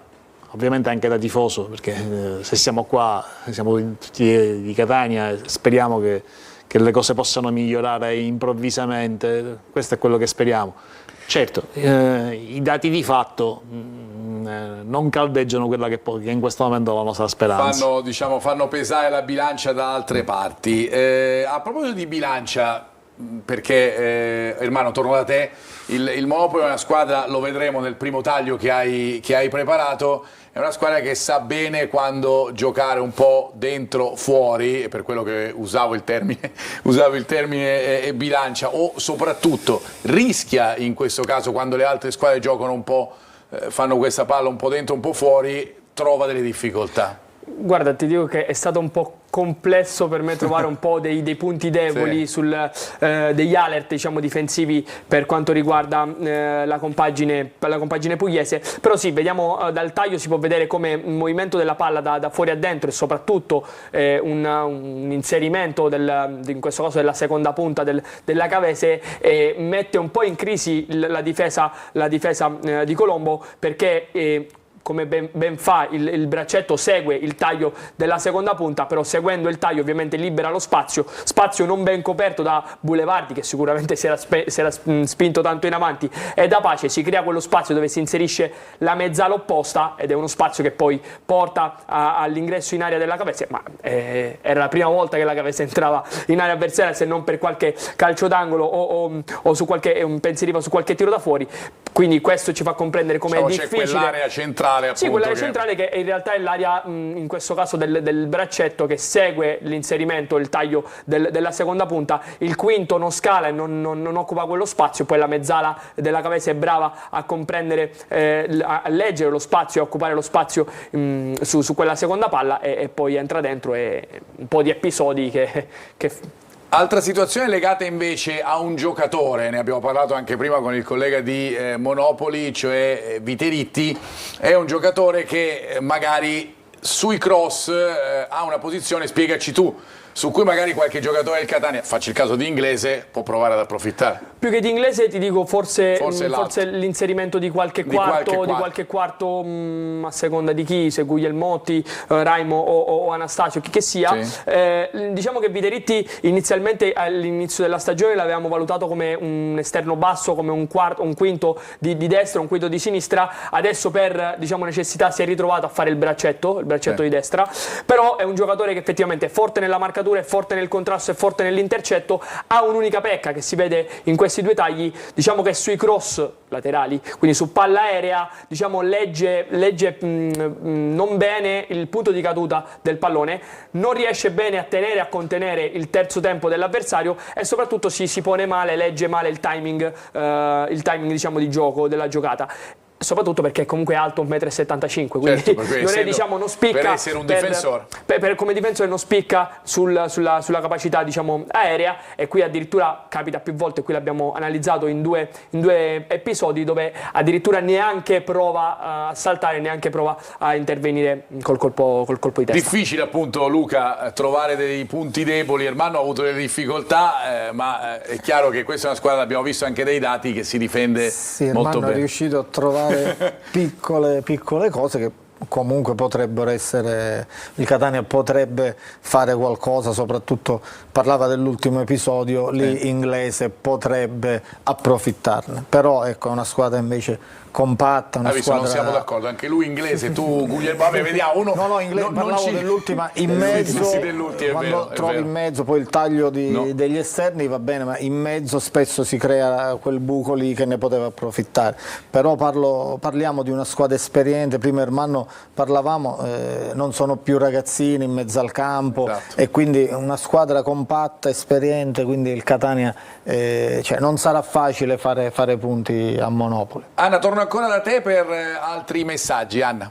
ovviamente anche da tifoso, perché se siamo qua, siamo tutti di Catania, speriamo che le cose possano migliorare improvvisamente, questo è quello che speriamo. Certo, i dati di fatto non caldeggiano quella che in questo momento è la nostra speranza. Fanno pesare la bilancia da altre parti. A proposito di bilancia, perché Ermanno, torno da te, il Monopoli è una squadra, lo vedremo nel primo taglio che hai preparato, è una squadra che sa bene quando giocare un po' dentro, fuori, per quello che usavo il termine bilancia, o soprattutto rischia in questo caso, quando le altre squadre giocano un po', fanno questa palla un po' dentro, un po' fuori, trova delle difficoltà. Guarda, ti dico che è stato un po' complesso per me trovare un po' dei punti deboli, sì, degli alert, diciamo, difensivi per quanto riguarda la compagine pugliese, però sì, vediamo dal taglio, si può vedere come un movimento della palla da fuori a dentro e soprattutto un inserimento in questo caso della seconda punta della Cavese mette un po' in crisi la difesa di Colombo, perché come ben fa il braccetto, segue il taglio della seconda punta, però seguendo il taglio ovviamente libera lo spazio non ben coperto da Boulevardi, che sicuramente si era spinto tanto in avanti, e da Pace si crea quello spazio dove si inserisce la mezzala opposta, ed è uno spazio che poi porta all'ingresso in area della Cavese, ma era la prima volta che la Cavese entrava in area avversaria, se non per qualche calcio d'angolo o su un pensierivo su qualche tiro da fuori. Quindi questo ci fa comprendere come è difficile. C'è quell'area centrale, appunto. Sì, quell'area centrale che in realtà è l'area, in questo caso, del braccetto che segue l'inserimento, il taglio della seconda punta. Il quinto non scala e non occupa quello spazio, poi la mezzala della Cavese è brava a comprendere, a leggere lo spazio, a occupare lo spazio su quella seconda palla e poi entra dentro, e un po' di episodi che Altra situazione legata invece a un giocatore, ne abbiamo parlato anche prima con il collega di Monopoli, cioè Viteritti. È un giocatore che magari sui cross ha una posizione, spiegaci tu, su cui magari qualche giocatore del Catania, faccio il caso di Inglese, può provare ad approfittare. Più che di Inglese ti dico forse l'inserimento di qualche quarto, a seconda di chi, se Guglielmotti, Raimo o Anastasio, chi che sia. Sì. Diciamo che Viteritti inizialmente all'inizio della stagione l'avevamo valutato come un esterno basso, come un quinto di destra, un quinto di sinistra. Adesso per necessità si è ritrovato a fare il braccetto di destra, però è un giocatore che effettivamente è forte nella marcatura, è forte nel contrasto, è forte nell'intercetto, ha un'unica pecca che si vede in questi due tagli, diciamo che sui cross laterali, quindi su palla aerea, legge non bene il punto di caduta del pallone, non riesce bene a tenere e a contenere il terzo tempo dell'avversario, e soprattutto si pone male, legge male il timing di gioco della giocata. Soprattutto perché comunque è alto 1,75 m, quindi certo, non spicca per essere un difensore. Come difensore non spicca sulla capacità aerea, e qui addirittura capita più volte, qui l'abbiamo analizzato in due episodi, dove addirittura neanche prova a saltare, neanche prova a intervenire col colpo di testa. Difficile appunto, Luca, trovare dei punti deboli. Ermanno ha avuto delle difficoltà, ma è chiaro che questa è una squadra, abbiamo visto anche dei dati, che si difende molto bene. È riuscito a trovare piccole cose che comunque potrebbero essere, il Catania potrebbe fare qualcosa, soprattutto parlava dell'ultimo episodio, lì Inglese potrebbe approfittarne, però ecco, è una squadra invece compatta, una squadra... Non siamo d'accordo, anche lui Inglese, tu Guglielmo, vabbè, vediamo uno... parlavo dell'ultima, in mezzo, quando trovi in mezzo, poi il taglio degli esterni va bene, ma in mezzo spesso si crea quel buco lì che ne poteva approfittare, però parliamo di una squadra esperiente. Prima Ermanno parlavamo, non sono più ragazzini in mezzo al campo, esatto. E quindi una squadra compatta, esperiente, quindi il Catania non sarà facile fare punti a Monopoli. Anna, torno ancora da te per altri messaggi. Anna.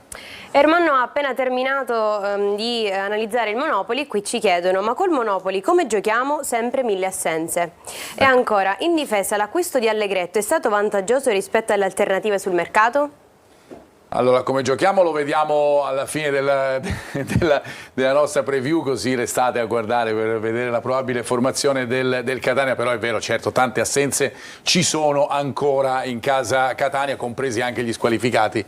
Ermanno ha appena terminato di analizzare il Monopoli. Qui ci chiedono: ma col Monopoli come giochiamo? Sempre 1000 assenze. E ancora, in difesa l'acquisto di Allegretto è stato vantaggioso rispetto alle alternative sul mercato? Allora, come giochiamo lo vediamo alla fine della nostra preview, così restate a guardare per vedere la probabile formazione del Catania. Però è vero, certo, tante assenze ci sono ancora in casa Catania, compresi anche gli squalificati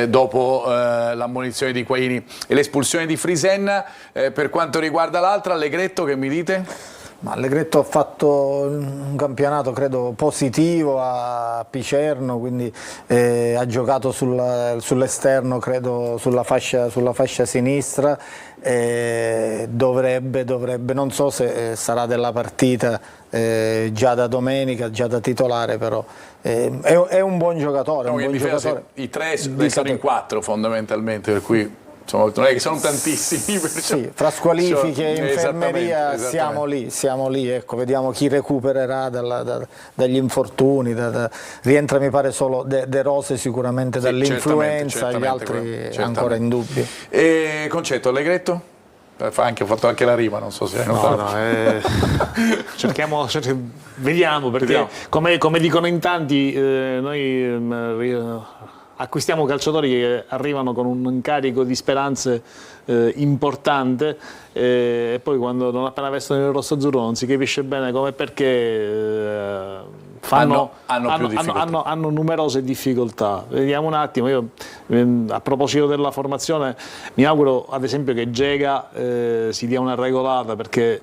dopo l'ammonizione di Quaini e l'espulsione di Frisenna. Per quanto riguarda l'altra, Allegretto, che mi dite? Ma Allegretto ha fatto un campionato credo positivo a Picerno, quindi ha giocato sull'esterno, credo sulla fascia sinistra, dovrebbe, non so se sarà della partita già da domenica, già da titolare, però è un buon giocatore. I tre sono in 4 fondamentalmente, per cui... Insomma, non è che sono tantissimi, sì, fra squalifiche e infermeria siamo lì, ecco, vediamo chi recupererà dagli infortuni, rientra mi pare solo De Rose sicuramente dall'influenza, gli altri ancora in dubbio. E Concetto, Allegretto? Ho fatto anche la rima, non so se hai notato. Vediamo, perché come dicono in tanti, noi acquistiamo calciatori che arrivano con un carico di speranze importante e poi quando non appena vestono il rosso-azzurro non si capisce bene come e perché hanno numerose difficoltà. Vediamo un attimo, io a proposito della formazione mi auguro ad esempio che Gega si dia una regolata, perché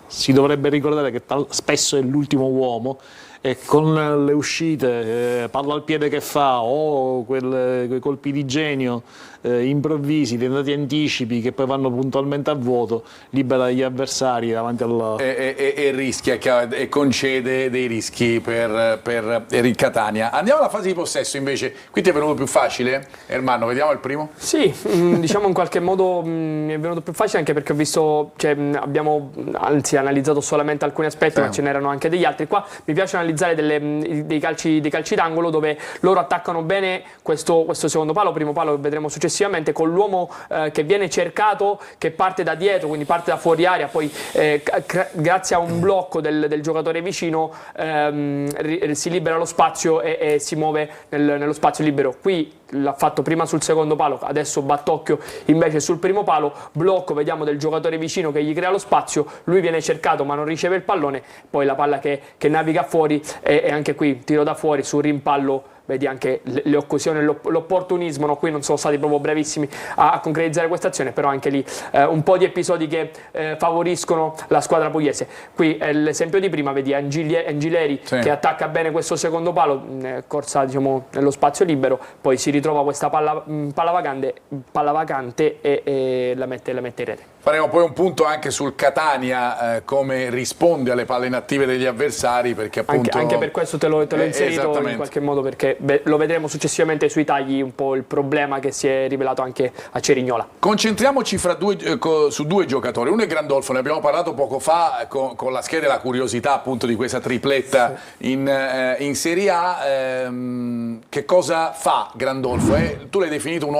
si dovrebbe ricordare che spesso è l'ultimo uomo e con le uscite, palla al piede che fa o quei colpi di genio improvvisi, tentati anticipi che poi vanno puntualmente a vuoto, libera gli avversari davanti alla... E rischia e concede dei rischi per il Catania. Andiamo alla fase di possesso invece. Qui ti è venuto più facile, Ermanno? Vediamo il primo? Sì, diciamo in qualche modo mi è venuto più facile, anche perché ho visto, abbiamo anzi analizzato solamente alcuni aspetti, ma ce n'erano anche degli altri. Qua mi piace analizzare dei calci d'angolo dove loro attaccano bene questo secondo palo, primo palo che vedremo successivamente, con l'uomo che viene cercato, che parte da dietro, quindi parte da fuori area, poi grazie a un blocco del giocatore vicino si libera lo spazio e si muove nello spazio libero. Qui l'ha fatto prima sul secondo palo, adesso Battocchio invece sul primo palo, blocco vediamo del giocatore vicino che gli crea lo spazio, lui viene cercato ma non riceve il pallone, poi la palla che naviga fuori e anche qui tiro da fuori sul rimpallo. Vedi anche le occasioni, l'opportunismo, no? Qui non sono stati proprio brevissimi a concretizzare questa azione, però anche lì un po' di episodi che favoriscono la squadra pugliese. Qui l'esempio di prima, vedi Angileri che attacca bene questo secondo palo, corsa diciamo nello spazio libero, poi si ritrova questa palla vacante e la mette in rete. Faremo poi un punto anche sul Catania, come risponde alle palle inattive degli avversari, perché appunto... Anche per questo te l'ho inserito in qualche modo, perché lo vedremo successivamente sui tagli, un po' il problema che si è rivelato anche a Cerignola. Concentriamoci su due giocatori. Uno è Grandolfo, ne abbiamo parlato poco fa con la scheda e la curiosità appunto di questa tripletta in Serie A. Che cosa fa Grandolfo? Tu l'hai definito un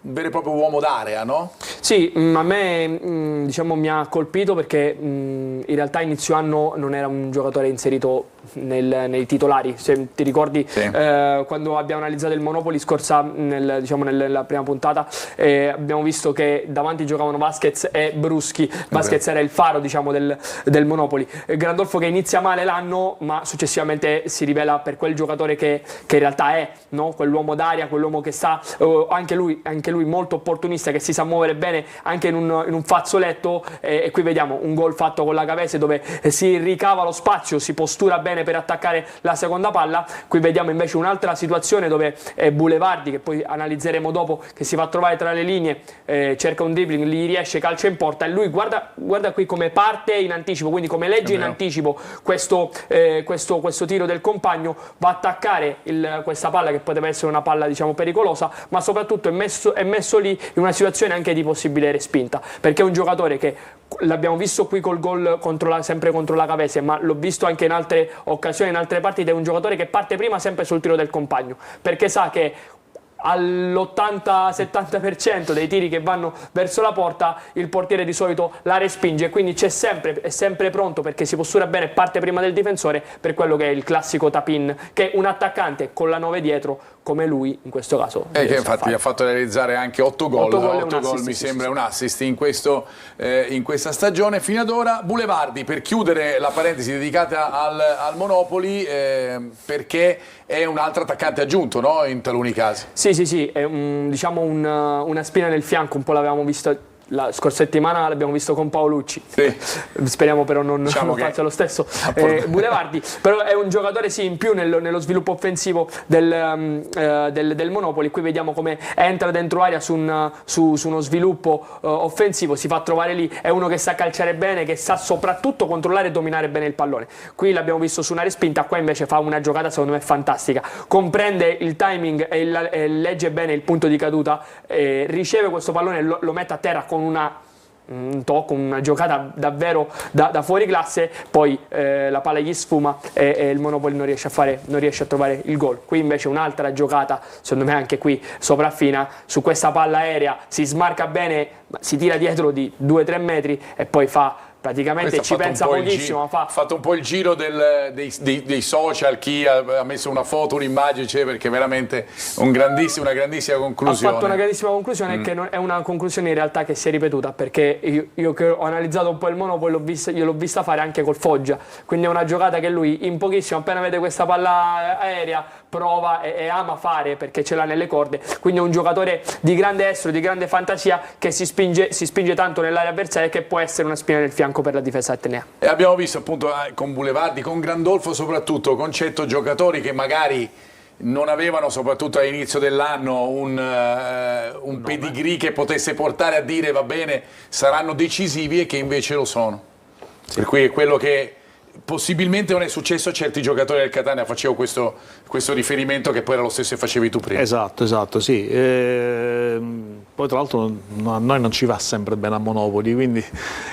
vero e proprio uomo d'area, no? Sì, a me diciamo, mi ha colpito perché in realtà inizio anno non era un giocatore inserito nei titolari. Se ti ricordi, quando abbiamo analizzato il Monopoli scorsa, nella prima puntata, abbiamo visto che davanti giocavano Vasquez e Bruschi. Vasquez era il faro, diciamo, del Monopoli. Grandolfo che inizia male l'anno, ma successivamente si rivela per quel giocatore che in realtà è, no? Quell'uomo d'aria, quell'uomo che sta, anche lui molto opportunista, che si sa muovere bene anche in un fazzoletto, e qui vediamo un gol fatto con la Cavese dove si ricava lo spazio, si postura bene per attaccare la seconda palla. Qui vediamo invece un'altra situazione dove Boulevardi, che poi analizzeremo dopo, che si va a trovare tra le linee, cerca un dribbling, gli riesce, calcia in porta, e lui guarda qui come parte in anticipo, quindi come legge in anticipo questo tiro del compagno, va a attaccare questa palla che poteva essere una palla diciamo pericolosa, ma soprattutto è messo lì in una situazione anche di possibile respinta, perché è un giocatore che l'abbiamo visto qui col gol sempre contro la Cavese, ma l'ho visto anche in altre occasioni, in altre partite. È un giocatore che parte prima sempre sul tiro del compagno, perché sa che all'80-70% dei tiri che vanno verso la porta il portiere di solito la respinge, quindi è sempre pronto, perché si postura bene e parte prima del difensore, per quello che è il classico tap-in che un attaccante con la 9 dietro come lui in questo caso che infatti ha fatto realizzare anche 8 gol, 8 gol mi sembra un assist in questa stagione fino ad ora. Boulevardi, per chiudere la parentesi dedicata al Monopoli, perché è un altro attaccante aggiunto, no? In taluni casi. Sì, è diciamo una spina nel fianco, un po' l'avevamo visto la scorsa settimana, l'abbiamo visto con Paolucci. Speriamo però non faccia lo stesso Boulevardi, però è un giocatore in più nello sviluppo offensivo del Monopoli. Qui vediamo come entra dentro area su uno sviluppo offensivo, si fa trovare lì, è uno che sa calciare bene, che sa soprattutto controllare e dominare bene il pallone. Qui l'abbiamo visto su una respinta, qua invece fa una giocata secondo me fantastica, comprende il timing e legge bene il punto di caduta, riceve questo pallone e lo mette a terra con un tocco, una giocata davvero da fuori classe, poi la palla gli sfuma e il Monopoli non riesce a trovare il gol. Qui invece un'altra giocata, secondo me anche qui sopraffina, su questa palla aerea si smarca bene, si tira dietro di 2-3 metri e poi fa praticamente ci pensa pochissimo. Ha fatto un po' il giro dei social, chi ha messo una foto, un'immagine, perché veramente una grandissima conclusione. Ha fatto una grandissima conclusione che è una conclusione in realtà che si è ripetuta, perché io che ho analizzato un po' il Monopoli, io l'ho vista fare anche col Foggia, quindi è una giocata che lui in pochissimo, appena vede questa palla aerea, prova e ama fare perché ce l'ha nelle corde, quindi è un giocatore di grande estro, di grande fantasia, che si spinge tanto nell'area avversaria, che può essere una spina nel fianco per la difesa atenea. E abbiamo visto appunto con Bulevardi, con Grandolfo soprattutto, Concetto, giocatori che magari non avevano, soprattutto all'inizio dell'anno, un pedigree che potesse portare a dire va bene, saranno decisivi, e che invece lo sono. Per cui è quello che possibilmente non è successo a certi giocatori del Catania. Facevo questo riferimento, che poi era lo stesso che facevi tu prima. Esatto, sì. Poi tra l'altro a noi non ci va sempre bene a Monopoli, quindi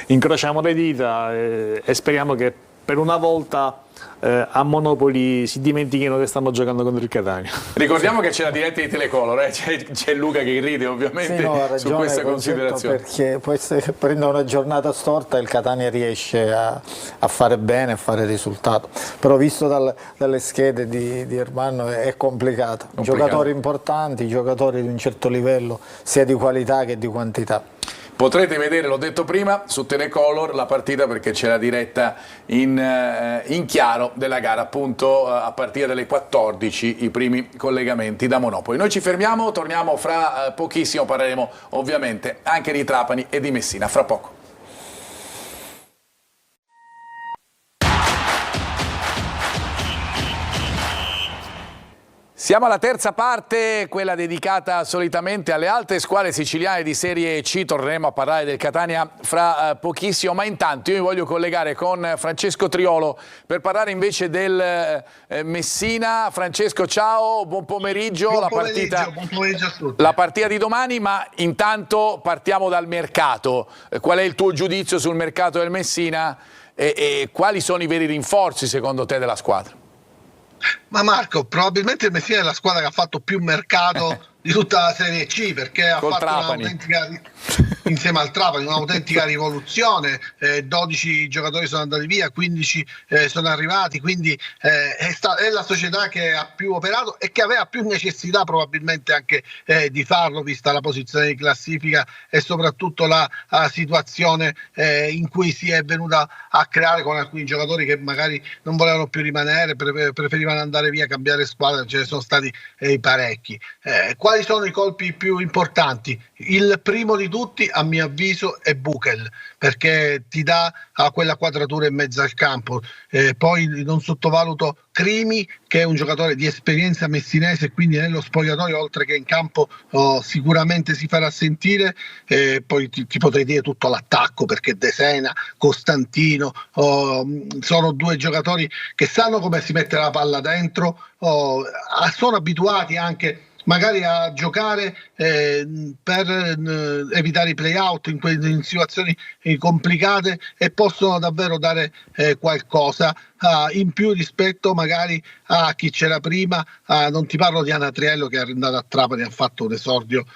incrociamo le dita e speriamo che per una volta a Monopoli si dimentichino che stanno giocando contro il Catania. Ricordiamo che c'è la diretta di Telecolor, c'è Luca che ride ovviamente su questa considerazione. Perché può essere che prenda una giornata storta il Catania riesce a fare bene, a fare risultato, però visto dalle schede di Ermanno è complicato. Giocatori importanti, giocatori di un certo livello sia di qualità che di quantità. Potrete vedere, l'ho detto prima, su Telecolor la partita, perché c'è la diretta in chiaro della gara, appunto a partire dalle 14 i primi collegamenti da Monopoli. Noi ci fermiamo, torniamo fra pochissimo, parleremo ovviamente anche di Trapani e di Messina, fra poco. Siamo alla terza parte, quella dedicata solitamente alle altre squadre siciliane di Serie C. Torneremo a parlare del Catania fra pochissimo, ma intanto io mi voglio collegare con Francesco Triolo per parlare invece del Messina. Francesco, ciao, buon pomeriggio. Buon pomeriggio a tutti. La partita di domani, ma intanto partiamo dal mercato. Qual è il tuo giudizio sul mercato del Messina e quali sono i veri rinforzi secondo te della squadra? Ma Marco, probabilmente il Messina è la squadra che ha fatto più mercato di tutta la Serie C, perché ha fatto un'autentica, insieme al Trapani, un'autentica rivoluzione. 12 giocatori sono andati via, 15 sono arrivati, quindi è la società che ha più operato e che aveva più necessità probabilmente anche di farlo, vista la posizione di classifica e soprattutto la situazione in cui si è venuta a creare con alcuni giocatori che magari non volevano più rimanere, preferivano andare via, cambiare squadra. Ce ne sono stati parecchi. Quali sono i colpi più importanti? Il primo di tutti, a mio avviso, è Buchel, perché ti dà quella quadratura in mezzo al campo. Poi non sottovaluto Crimi, che è un giocatore di esperienza messinese, quindi nello spogliatoio oltre che in campo sicuramente si farà sentire. Poi ti potrei dire tutto l'attacco, perché De Sena, Costantino sono due giocatori che sanno come si mette la palla dentro, sono abituati anche magari a giocare per evitare i play-out in situazioni complicate, e possono davvero dare qualcosa in più rispetto magari a chi c'era prima. Non ti parlo di Anatriello, che è andato a Trapani e ha fatto un esordio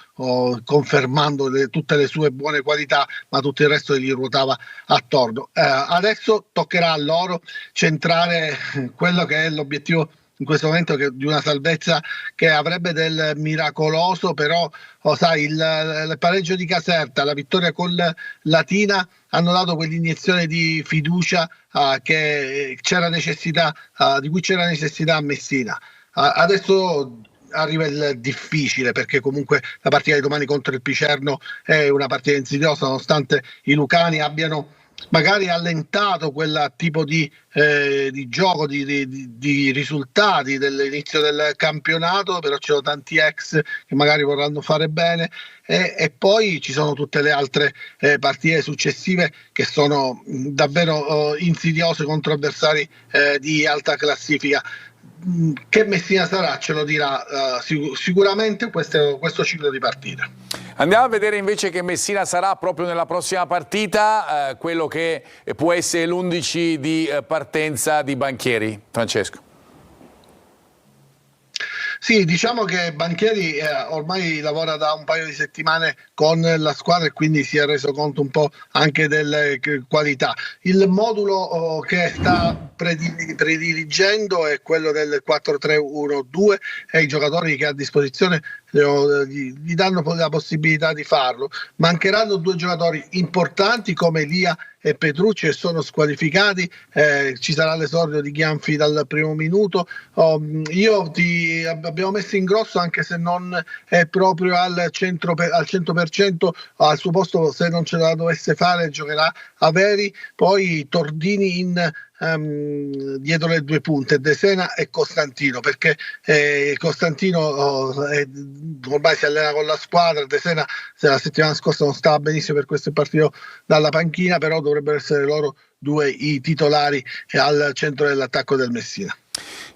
confermando tutte le sue buone qualità, ma tutto il resto gli ruotava attorno. Adesso toccherà a loro centrare quello che è l'obiettivo in questo momento, di una salvezza che avrebbe del miracoloso, però sai, il pareggio di Caserta, la vittoria con Latina hanno dato quell'iniezione di fiducia che c'era necessità, di cui c'era necessità a Messina. Adesso arriva il difficile, perché comunque la partita di domani contro il Picerno è una partita insidiosa, nonostante i lucani abbiano magari allentato quel tipo di gioco, di risultati dell'inizio del campionato, però ci sono tanti ex che magari vorranno fare bene, e poi ci sono tutte le altre partite successive che sono davvero insidiose contro avversari di alta classifica. Che Messina sarà ce lo dirà sicuramente questo ciclo di partite. Andiamo a vedere invece che Messina sarà proprio nella prossima partita, quello che può essere l'11 di partenza di Banchieri. Francesco. Sì, diciamo che Banchieri ormai lavora da un paio di settimane con la squadra e quindi si è reso conto un po' anche delle qualità. Il modulo che sta prediligendo è quello del 4-3-1-2 e i giocatori che ha a disposizione gli danno la possibilità di farlo. Mancheranno due giocatori importanti come Lia e Petrucci che sono squalificati, ci sarà l'esordio di Ghianfi dal primo minuto. Abbiamo messo in grosso, anche se non è proprio al 100%, al suo posto, se non ce la dovesse fare, giocherà Averi, poi Tordini dietro le due punte, De Sena e Costantino, perché Costantino ormai si allena con la squadra, De Sena la settimana scorsa non stava benissimo, per questo è partito dalla panchina, però dovrebbero essere loro due i titolari al centro dell'attacco del Messina.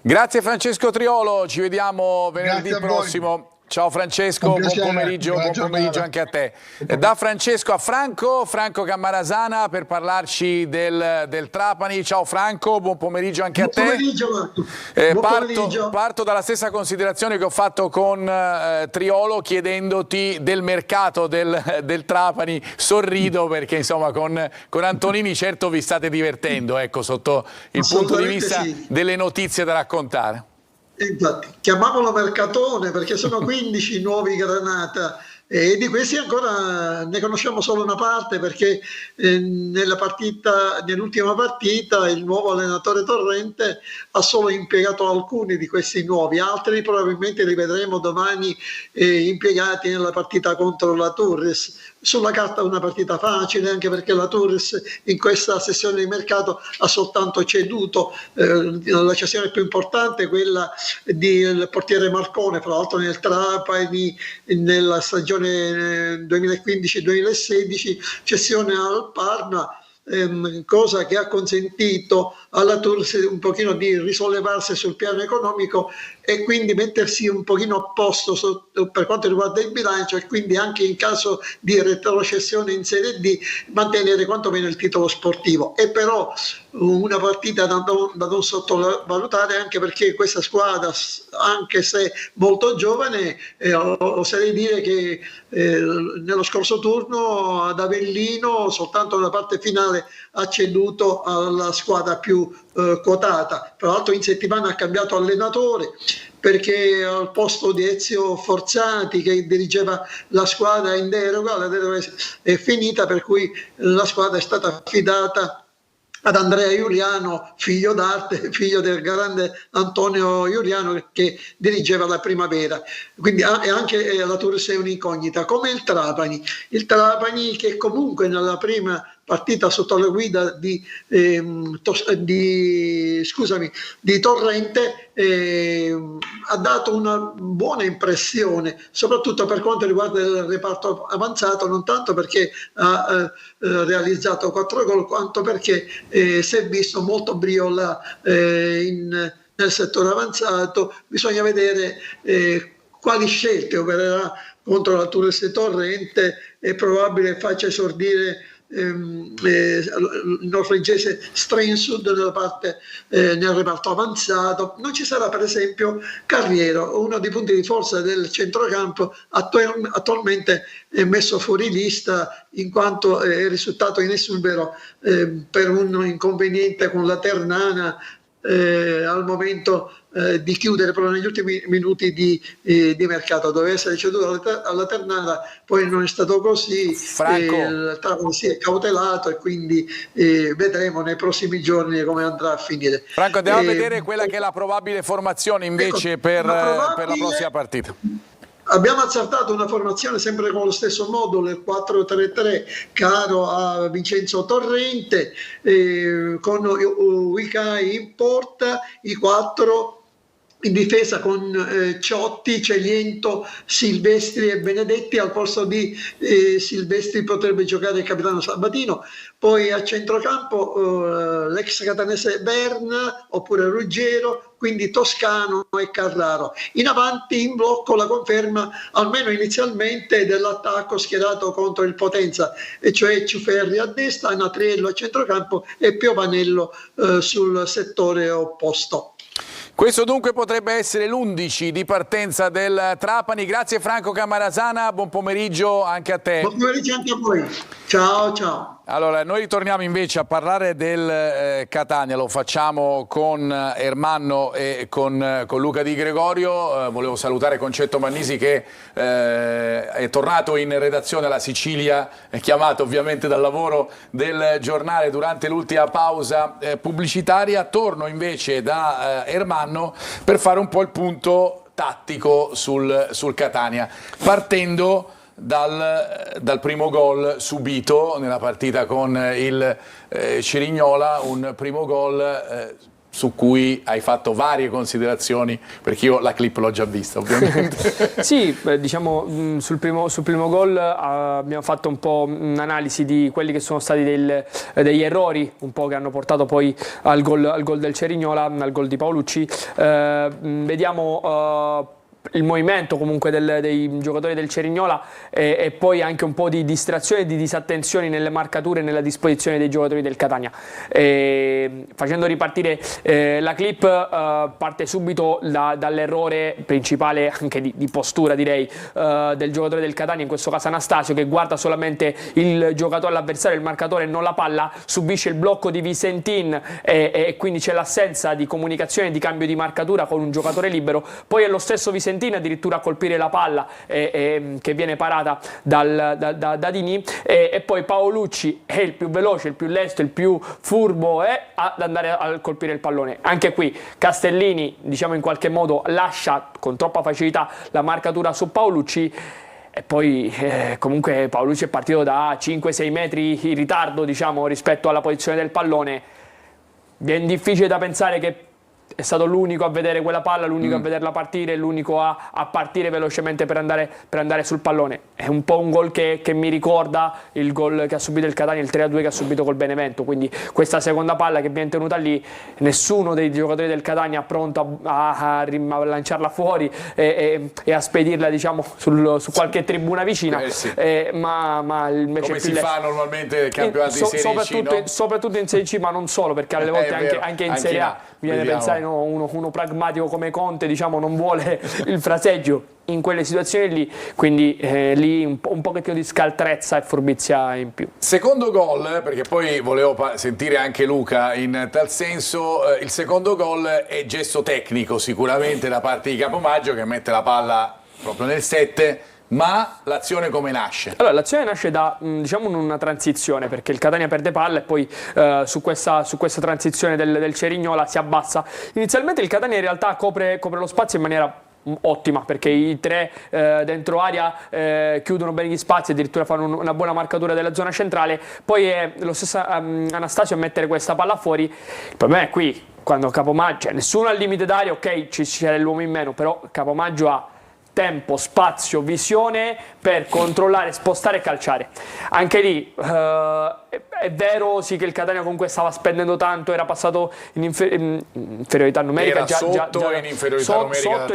Grazie Francesco Triolo, ci vediamo venerdì prossimo. Ciao Francesco, buon pomeriggio anche a te. Da Francesco a Franco Cammarasana per parlarci del Trapani. Ciao Franco, buon pomeriggio anche a te. Buon pomeriggio. Parto dalla stessa considerazione che ho fatto con Triolo, chiedendoti del mercato del Trapani. Sorrido perché insomma con Antonini certo vi state divertendo, ecco, sotto il punto di vista delle notizie da raccontare. Infatti, chiamiamolo mercatone perché sono 15 nuovi Granata e di questi ancora ne conosciamo solo una parte, perché nell'ultima partita il nuovo allenatore Torrente ha solo impiegato alcuni di questi nuovi, altri probabilmente li vedremo domani impiegati nella partita contro la Turris. Sulla carta una partita facile, anche perché la Turris in questa sessione di mercato ha soltanto ceduto la cessione più importante, quella del portiere Marcone, fra l'altro nel Trapani nella stagione 2015-2016, cessione al Parma, cosa che ha consentito alla Turris un pochino di risollevarsi sul piano economico e quindi mettersi un pochino a posto per quanto riguarda il bilancio, e quindi anche in caso di retrocessione in Serie D mantenere quantomeno il titolo sportivo. E però una partita da non sottovalutare, anche perché questa squadra, anche se molto giovane, oserei dire che nello scorso turno ad Avellino soltanto nella parte finale ha ceduto alla squadra più quotata. Tra l'altro in settimana ha cambiato allenatore, perché al posto di Ezio Forzati, che dirigeva la squadra in deroga, la deroga è finita, per cui la squadra è stata affidata ad Andrea Giuliano, figlio d'arte, figlio del grande Antonio Giuliano, che dirigeva la Primavera. Quindi anche la Turris è un'incognita, come il Trapani che comunque nella prima partita sotto la guida di Torrente ha dato una buona impressione, soprattutto per quanto riguarda il reparto avanzato, non tanto perché ha realizzato 4 gol, quanto perché si è visto molto brio nel settore avanzato. Bisogna vedere quali scelte opererà contro la Turris Torrente. È probabile faccia esordire il norvegese Strensud nel reparto avanzato. Non ci sarà per esempio Carriero, uno dei punti di forza del centrocampo, attualmente è messo fuori lista in quanto è risultato in esubero per un inconveniente con la Ternana al momento di chiudere, però negli ultimi minuti di mercato doveva essere ceduto alla Ternana, poi non è stato così. Il Trapani si è cautelato e quindi vedremo nei prossimi giorni come andrà a finire. Franco, andiamo a vedere quella che è la probabile formazione invece per la prossima partita. Abbiamo azzardato una formazione sempre con lo stesso modulo, il 4-3-3, caro a Vincenzo Torrente, con Uicai in porta, i 4 in difesa con Ciotti, Celiento, Silvestri e Benedetti. Al posto di Silvestri potrebbe giocare il capitano Sabatino. Poi a centrocampo l'ex catanese Berna oppure Ruggero, quindi Toscano e Carraro. In avanti in blocco la conferma, almeno inizialmente, dell'attacco schierato contro il Potenza, e cioè Ciuferri a destra, Anatriello a centrocampo e Piovanello sul settore opposto. Questo dunque potrebbe essere l'11 di partenza del Trapani. Grazie Franco Camarasana, buon pomeriggio anche a te. Buon pomeriggio anche a voi. Ciao, ciao. Allora, noi ritorniamo invece a parlare del Catania, lo facciamo con Ermanno e con Luca Di Gregorio. Volevo salutare Concetto Mannisi che è tornato in redazione alla Sicilia, è chiamato ovviamente dal lavoro del giornale durante l'ultima pausa pubblicitaria. Torno invece da Ermanno per fare un po' il punto tattico sul Catania, partendo dal primo gol subito nella partita con il Cerignola, un primo gol su cui hai fatto varie considerazioni, perché io la clip l'ho già vista ovviamente. Sì, diciamo sul primo gol abbiamo fatto un po' un'analisi di quelli che sono stati degli errori un po' che hanno portato poi al gol del Cerignola, al gol di Paolucci. Vediamo il movimento comunque dei giocatori del Cerignola e poi anche un po' di distrazione e di disattenzioni nelle marcature e nella disposizione dei giocatori del Catania. Facendo ripartire la clip, parte subito dall'errore principale anche di postura, direi, del giocatore del Catania, in questo caso Anastasio, che guarda solamente il giocatore, l'avversario, il marcatore, non la palla, subisce il blocco di Visentin e quindi c'è l'assenza di comunicazione, di cambio di marcatura con un giocatore libero. Poi è lo stesso Visentin addirittura a colpire la palla che viene parata da Dini, e poi Paolucci è il più veloce, il più lesto, il più furbo ad andare a colpire il pallone. Anche qui Castellini, diciamo, in qualche modo lascia con troppa facilità la marcatura su Paolucci. E poi comunque Paolucci è partito da 5-6 metri in ritardo, diciamo, rispetto alla posizione del pallone. Viene difficile da pensare che è stato l'unico a vedere quella palla, l'unico a vederla partire, l'unico a partire velocemente per andare sul pallone. È un po' un gol che mi ricorda il gol che ha subito il Catania, il 3-2 che ha subito col Benevento. Quindi questa seconda palla che viene tenuta lì, nessuno dei giocatori del Catania è pronto a lanciarla fuori e a spedirla, diciamo, su qualche tribuna vicina. Sì. Ma invece come si fa normalmente nel campionato di Serie C, no? Soprattutto in Serie C, ma non solo, perché alle volte anche in Serie A viene pensare, no, uno pragmatico come Conte, diciamo, non vuole il fraseggio in quelle situazioni lì, quindi lì un pochettino di scaltrezza e furbizia in più. Secondo gol, perché poi volevo sentire anche Luca in tal senso, il secondo gol è gesto tecnico sicuramente da parte di Capomaggio, che mette la palla proprio nel 7. Ma l'azione come nasce? Allora, l'azione nasce da, diciamo, una transizione, perché il Catania perde palla e poi su questa transizione del Cerignola si abbassa. Inizialmente il Catania in realtà copre lo spazio in maniera ottima, perché i tre dentro area chiudono bene gli spazi, addirittura fanno una buona marcatura della zona centrale. Poi è lo stesso Anastasio a mettere questa palla fuori. Il problema è qui, quando Capomaggio, nessuno al limite d'aria, ok, c'è l'uomo in meno, però Capomaggio ha tempo, spazio, visione per controllare, spostare e calciare. Anche lì è vero sì che il Catania comunque stava spendendo tanto, era passato in inferiorità numerica, era sotto in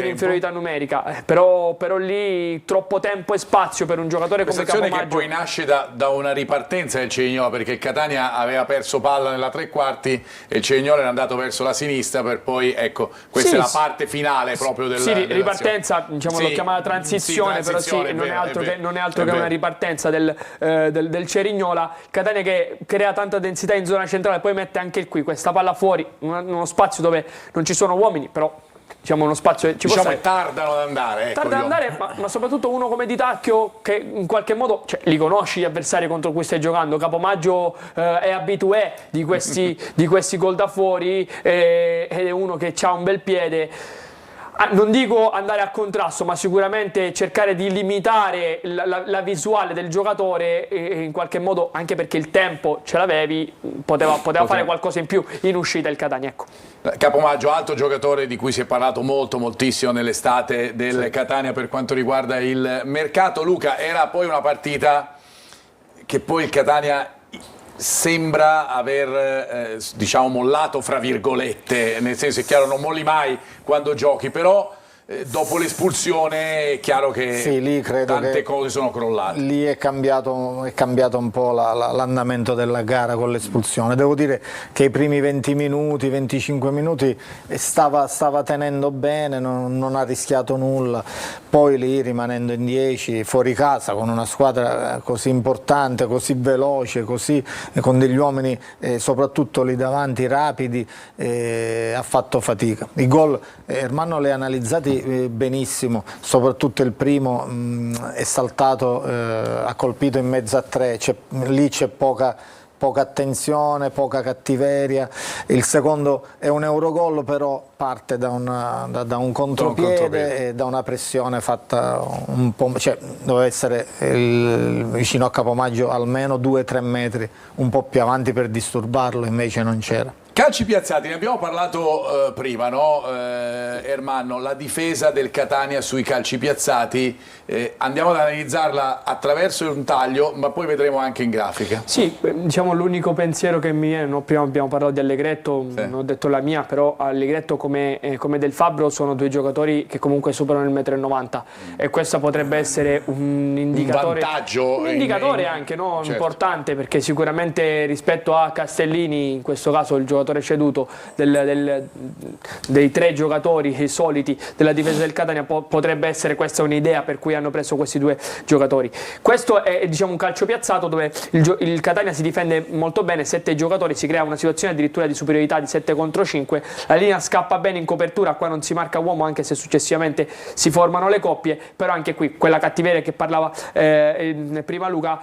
inferiorità numerica, però lì troppo tempo e spazio per un giocatore come Capomaggio. Che poi nasce da una ripartenza del Cerignola, perché il Catania aveva perso palla nella tre quarti e il Cerignola era andato verso la sinistra per poi, ecco, questa è la parte finale proprio della ripartenza, diciamo, l'ho chiamata transizione, però sì, non è altro che una ripartenza del Cerignola. Catania che crea tanta densità in zona centrale, poi mette anche qui questa palla fuori, uno spazio dove non ci sono uomini, però diciamo uno spazio tardano ad andare, ma soprattutto uno come Di Tacchio, che in qualche modo, cioè, li conosci gli avversari contro cui stai giocando. Capomaggio è abitué di questi gol da fuori ed è uno che ha un bel piede. Non dico andare a contrasto, ma sicuramente cercare di limitare la visuale del giocatore, in qualche modo, anche perché il tempo ce l'avevi, poteva fare qualcosa in più in uscita il Catania, ecco. Capomaggio, altro giocatore di cui si è parlato moltissimo nell'estate del Catania per quanto riguarda il mercato. Luca, era poi una partita che poi il Catania sembra aver diciamo mollato fra virgolette, nel senso, è chiaro, non molli mai quando giochi, però dopo l'espulsione è chiaro che sì, lì credo tante cose sono crollate. Lì è cambiato un po' l'andamento della gara con l'espulsione. Devo dire che i primi 20 minuti, 25 minuti stava tenendo bene, non ha rischiato nulla. Poi lì, rimanendo in 10, fuori casa, con una squadra così importante, così veloce, con degli uomini soprattutto lì davanti rapidi, ha fatto fatica. I gol Ermanno li ha analizzati benissimo, soprattutto il primo è saltato, ha colpito in mezzo a tre, lì c'è poca attenzione, poca cattiveria. Il secondo è un Eurogol, però parte da un contropiede e da una pressione fatta un po', cioè doveva essere vicino a Capomaggio almeno 2-3 metri, un po' più avanti per disturbarlo, invece non c'era. Calci piazzati, ne abbiamo parlato prima, no? Ermanno, la difesa del Catania sui calci piazzati, andiamo ad analizzarla attraverso un taglio, ma poi vedremo anche in grafica. Sì, diciamo l'unico pensiero che mi viene, no? Prima abbiamo parlato di Allegretto, sì. Non ho detto la mia, però Allegretto come Del Fabbro sono due giocatori che comunque superano il 1,90 m e questo potrebbe essere un indicatore, vantaggio, un indicatore anche, no? Certo. Importante, perché sicuramente rispetto a Castellini, in questo caso il giocatore ceduto dei tre giocatori soliti della difesa del Catania, potrebbe essere questa un'idea per cui hanno preso questi due giocatori. Questo è, diciamo, un calcio piazzato dove il Catania si difende molto bene, 7 giocatori, si crea una situazione addirittura di superiorità di 7 contro 5, la linea scappa bene in copertura, qua non si marca uomo anche se successivamente si formano le coppie, però anche qui quella cattiveria che parlava prima Luca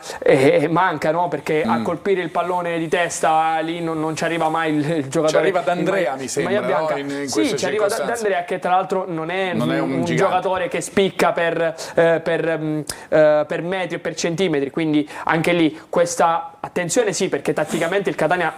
manca, no? Perché a colpire il pallone di testa lì non ci arriva mai il giocatore. Ci arriva D'Andrea, mi sembra, no? in sì, ci arriva D'Andrea, che tra l'altro non è un giocatore che spicca per metri e per centimetri, quindi anche lì questa attenzione sì, perché tatticamente il Catania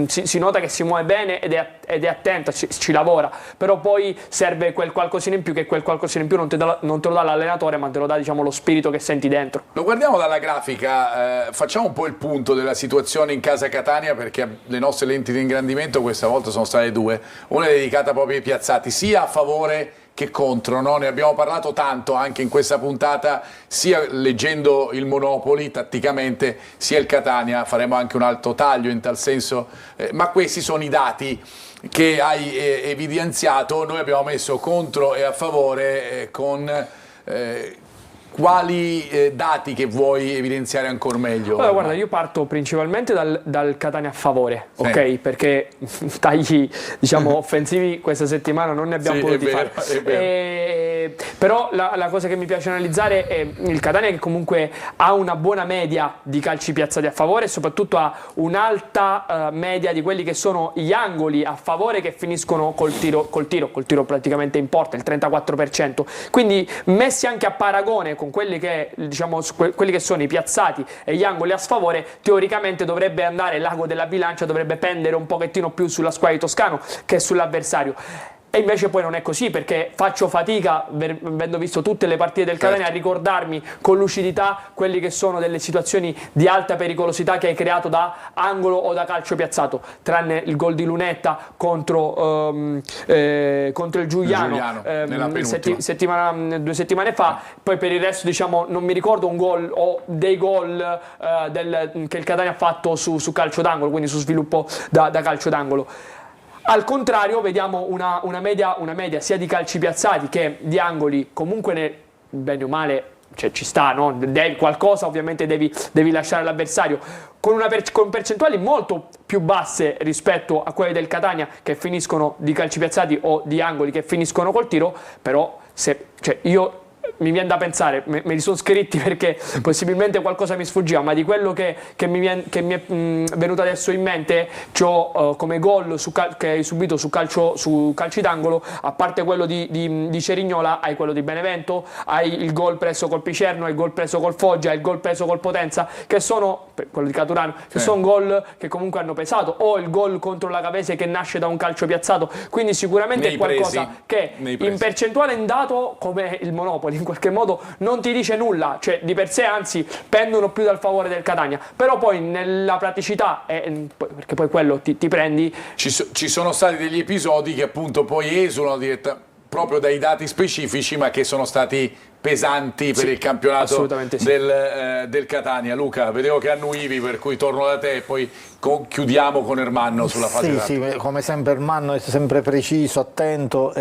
si nota che si muove bene ed è attento, ci lavora, però poi serve quel qualcosina in più, che quel qualcosina in più non te lo dà l'allenatore, ma te lo dà, diciamo, lo spirito che senti dentro. Lo guardiamo dalla grafica, facciamo un po' il punto della situazione in casa Catania, perché le nostre lenti di ingrandimento questa volta sono state due, una è dedicata proprio ai piazzati, sia a favore che contro, no? Ne abbiamo parlato tanto anche in questa puntata, sia leggendo il Monopoli tatticamente, sia il Catania, faremo anche un alto taglio in tal senso, ma questi sono i dati che hai evidenziato. Noi abbiamo messo contro e a favore con quali dati che vuoi evidenziare ancora meglio? Allora, guarda, io parto principalmente dal Catania a favore, sì. Ok? Perché tagli, diciamo, offensivi questa settimana non ne abbiamo potuti fare. Però la cosa che mi piace analizzare è il Catania, che comunque ha una buona media di calci piazzati a favore e soprattutto ha un'alta media di quelli che sono gli angoli a favore che finiscono col tiro praticamente in porta, il 34%. Quindi messi anche a paragone con quelli che, diciamo, quelli che sono i piazzati e gli angoli a sfavore, teoricamente dovrebbe andare, l'ago della bilancia dovrebbe pendere un pochettino più sulla squadra di Toscano che sull'avversario. E invece poi non è così, perché faccio fatica, avendo visto tutte le partite del Catania, a ricordarmi con lucidità quelli che sono delle situazioni di alta pericolosità che hai creato da angolo o da calcio piazzato, tranne il gol di Lunetta contro il Giuliano, 2 settimane fa. Poi per il resto, diciamo, non mi ricordo un gol o dei gol che il Catania ha fatto su calcio d'angolo, quindi su sviluppo da calcio d'angolo. Al contrario, vediamo una media sia di calci piazzati che di angoli, comunque bene o male, cioè, ci sta, no? Qualcosa ovviamente devi lasciare all'avversario, con percentuali molto più basse rispetto a quelle del Catania, che finiscono di calci piazzati o di angoli che finiscono col tiro. Però io mi viene da pensare, me li sono scritti perché possibilmente qualcosa mi sfuggiva, ma di quello che mi è venuto adesso in mente, c'ho come gol che hai subito su calci d'angolo, a parte quello di Cerignola, hai quello di Benevento, hai il gol preso col Picerno, il gol preso col Foggia, il gol preso col Potenza, che sono, quello di Caturano, che sono gol che comunque hanno pesato, o il gol contro la Cavese che nasce da un calcio piazzato, quindi sicuramente è qualcosa che in percentuale in dato, come il Monopoli, in qualche modo non ti dice nulla, cioè di per sé anzi pendono più dal favore del Catania, però poi nella praticità, perché poi quello ti prendi. Ci sono stati degli episodi che appunto poi esulano proprio dai dati specifici, ma che sono stati pesanti per il campionato del Catania. Luca, vedevo che annuivi, per cui torno da te e poi chiudiamo con Ermanno sulla fase sì, come sempre Ermanno è sempre preciso, attento,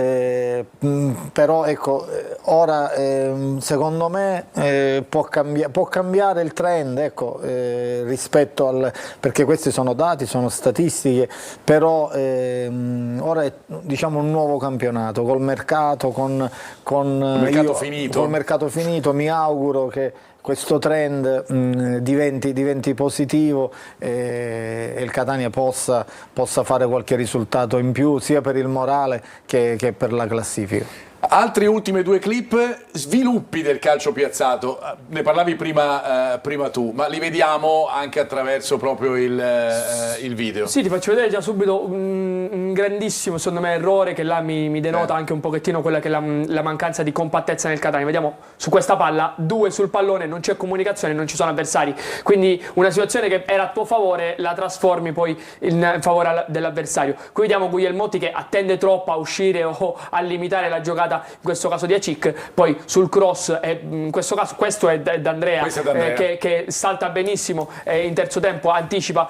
però ecco, ora secondo me può cambiare il trend, ecco, rispetto perché questi sono dati, sono statistiche, però ora è, diciamo, un nuovo campionato, col mercato, col mercato finito, mi auguro che questo trend diventi positivo e il Catania possa fare qualche risultato in più sia per il morale che per la classifica. Altre ultime due clip, sviluppi del calcio piazzato, ne parlavi prima tu, ma li vediamo anche attraverso proprio il video. Sì, ti faccio vedere già subito un grandissimo, secondo me, errore che là mi denota anche un pochettino quella che è la mancanza di compattezza nel Catania. Vediamo su questa palla, 2 sul pallone, non c'è comunicazione, non ci sono avversari, quindi una situazione che era a tuo favore la trasformi poi in favore dell'avversario. Qui vediamo Guglielmotti che attende troppo a uscire o a limitare la giocata, in questo caso di Acic, poi sul cross, in questo caso questo è D'Andrea, che salta benissimo, in terzo tempo anticipa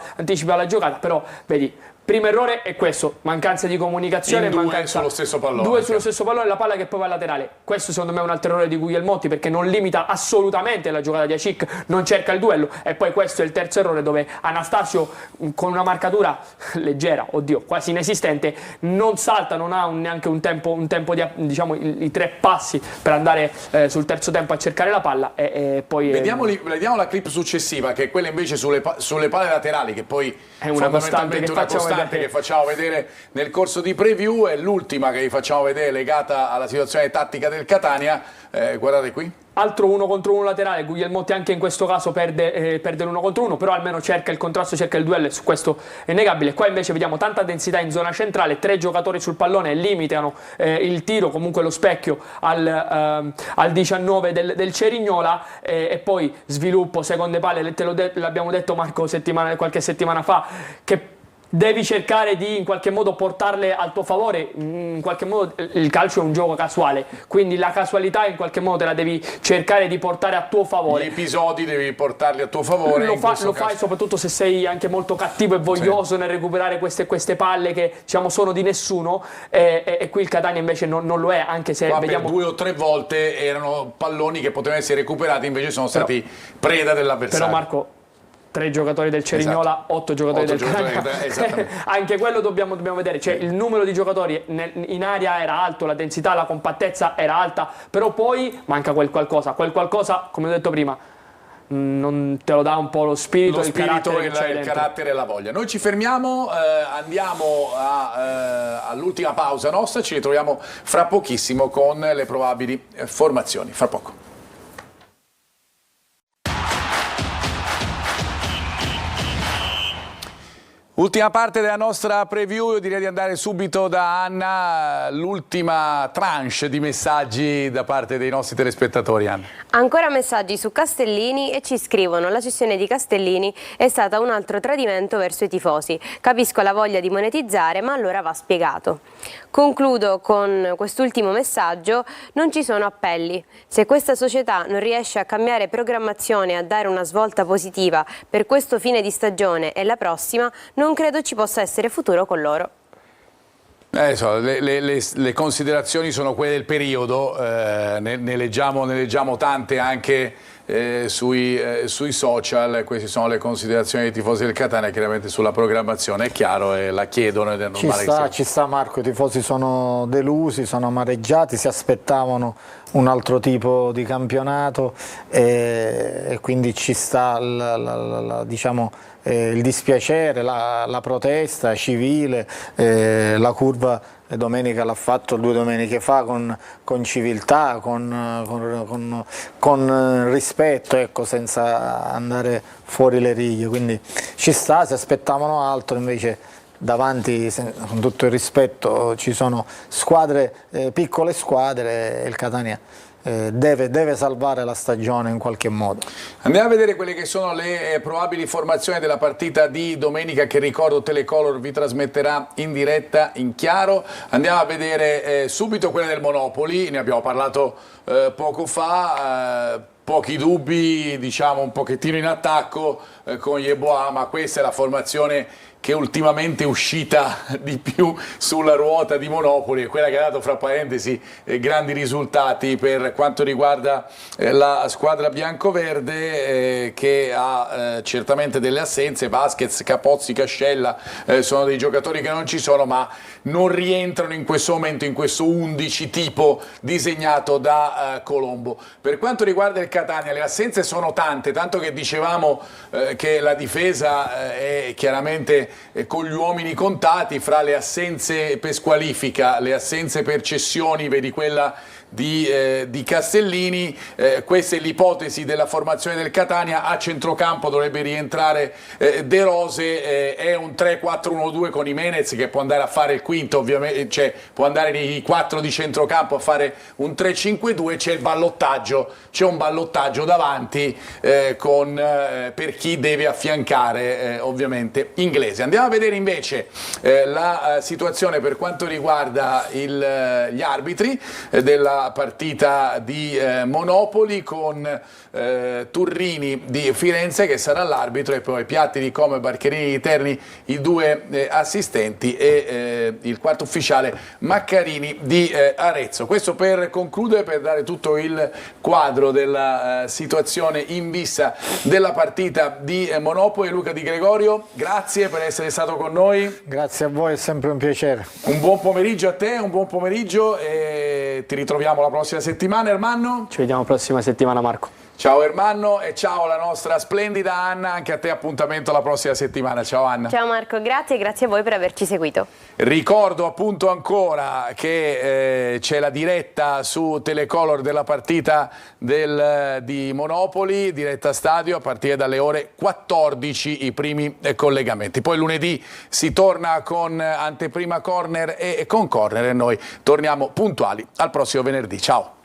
la giocata, però vedi, primo errore è questo, mancanza di comunicazione, due sullo stesso pallone. Due sullo stesso pallone, la palla che poi va al laterale. Questo secondo me è un altro errore di Guglielmotti, perché non limita assolutamente la giocata di Acic, non cerca il duello. E poi questo è il terzo errore, dove Anastasio, con una marcatura leggera, oddio, quasi inesistente, non salta, non ha neanche un tempo di, diciamo, i 3 passi per andare sul terzo tempo a cercare la palla e poi... Vediamo la clip successiva, che è quella invece sulle palle laterali, che poi è una costante che facciamo vedere nel corso di preview, e l'ultima che vi facciamo vedere legata alla situazione tattica del Catania. Guardate qui. Altro 1 contro 1 laterale, Guglielmotti anche in questo caso perde l'1 contro 1, però almeno cerca il contrasto, cerca il duello, e su questo è innegabile. Qua invece vediamo tanta densità in zona centrale, 3 giocatori sul pallone, limitano il tiro, comunque lo specchio al 19 del Cerignola, e poi sviluppo, seconde palle, l'abbiamo detto Marco qualche settimana fa, che devi cercare di in qualche modo portarle al tuo favore. In qualche modo il calcio è un gioco casuale, quindi la casualità in qualche modo te la devi cercare di portare a tuo favore. Gli episodi devi portarli a tuo favore. Lo fai soprattutto se sei anche molto cattivo e voglioso nel recuperare queste palle che, diciamo, sono di nessuno, e qui il Catania invece non lo è, anche se qua vediamo... per 2 o 3 volte erano palloni che potevano essere recuperati, invece sono stati preda dell'avversario. Però Marco, 3 giocatori del Cerignola, 8 giocatori del Catania. Anche quello dobbiamo vedere, cioè il numero di giocatori in area era alto, la densità, la compattezza era alta, però poi manca quel qualcosa, come ho detto prima, non te lo dà un po' lo spirito, il carattere e la voglia. Noi ci fermiamo, andiamo all'ultima pausa nostra, ci ritroviamo fra pochissimo con le probabili formazioni, fra poco. Ultima parte della nostra preview, io direi di andare subito da Anna, l'ultima tranche di messaggi da parte dei nostri telespettatori. Anna. Ancora messaggi su Castellini, e ci scrivono: la cessione di Castellini è stata un altro tradimento verso i tifosi. Capisco la voglia di monetizzare, ma allora va spiegato. Concludo con quest'ultimo messaggio: non ci sono appelli. Se questa società non riesce a cambiare programmazione e a dare una svolta positiva per questo fine di stagione e la prossima, non credo ci possa essere futuro con loro. Le considerazioni sono quelle del periodo, ne leggiamo tante anche sui social. Queste sono le considerazioni dei tifosi del Catania, chiaramente sulla programmazione è chiaro, e la chiedono ed è normale. Ci sta Marco, i tifosi sono delusi, sono amareggiati, si aspettavano un altro tipo di campionato, e quindi ci sta diciamo, il dispiacere, la protesta civile, la curva domenica l'ha fatto 2 domeniche fa con civiltà, con rispetto, ecco, senza andare fuori le righe, quindi ci sta, si aspettavano altro, invece davanti, con tutto il rispetto, ci sono squadre, piccole squadre, e il Catania deve salvare la stagione in qualche modo. Andiamo a vedere quelle che sono le probabili formazioni della partita di domenica, che ricordo Telecolor vi trasmetterà in diretta in chiaro. Andiamo a vedere subito quelle del Monopoli, ne abbiamo parlato poco fa. Pochi dubbi, diciamo un pochettino in attacco con Yeboah, ma questa è la formazione che ultimamente è uscita di più sulla ruota di Monopoli, è quella che ha dato, fra parentesi, grandi risultati per quanto riguarda la squadra biancoverde, che ha certamente delle assenze. Vasquez, Capozzi, Cascella sono dei giocatori che non ci sono, ma non rientrano in questo momento in questo 11 tipo disegnato da Colombo. Per quanto riguarda il Catania, le assenze sono tante, tanto che dicevamo che la difesa è chiaramente con gli uomini contati. Fra le assenze per squalifica, le assenze per cessioni, vedi quella di Castellini, questa è l'ipotesi della formazione del Catania. A centrocampo dovrebbe rientrare De Rose, è un 3-4-1-2 con Jimenez che può andare a fare il quinto, ovviamente, cioè può andare nei 4 di centrocampo a fare un 3-5-2, c'è il ballottaggio, c'è un ballottaggio davanti per chi deve affiancare ovviamente Inglese. Andiamo a vedere invece la situazione per quanto riguarda gli arbitri della partita di Monopoli, con Turrini di Firenze che sarà l'arbitro, e poi Piatti di Como e Barcherini di Terni i 2 assistenti, e il quarto ufficiale Maccarini di Arezzo. Questo per concludere, per dare tutto il quadro della situazione in vista della partita di Monopoli. Luca Di Gregorio, grazie per essere stato con noi. Grazie a voi, è sempre un piacere. Un buon pomeriggio a te, un buon pomeriggio, e ti ritroviamo la prossima settimana, Ermanno. Ci vediamo la prossima settimana, Marco. Ciao Ermanno, e ciao alla nostra splendida Anna, anche a te appuntamento la prossima settimana. Ciao Anna. Ciao Marco, grazie, e grazie a voi per averci seguito. Ricordo appunto ancora che c'è la diretta su Telecolor della partita di Monopoli, diretta stadio a partire dalle ore 14, i primi collegamenti. Poi lunedì si torna con anteprima corner e con corner, e noi torniamo puntuali al prossimo venerdì. Ciao.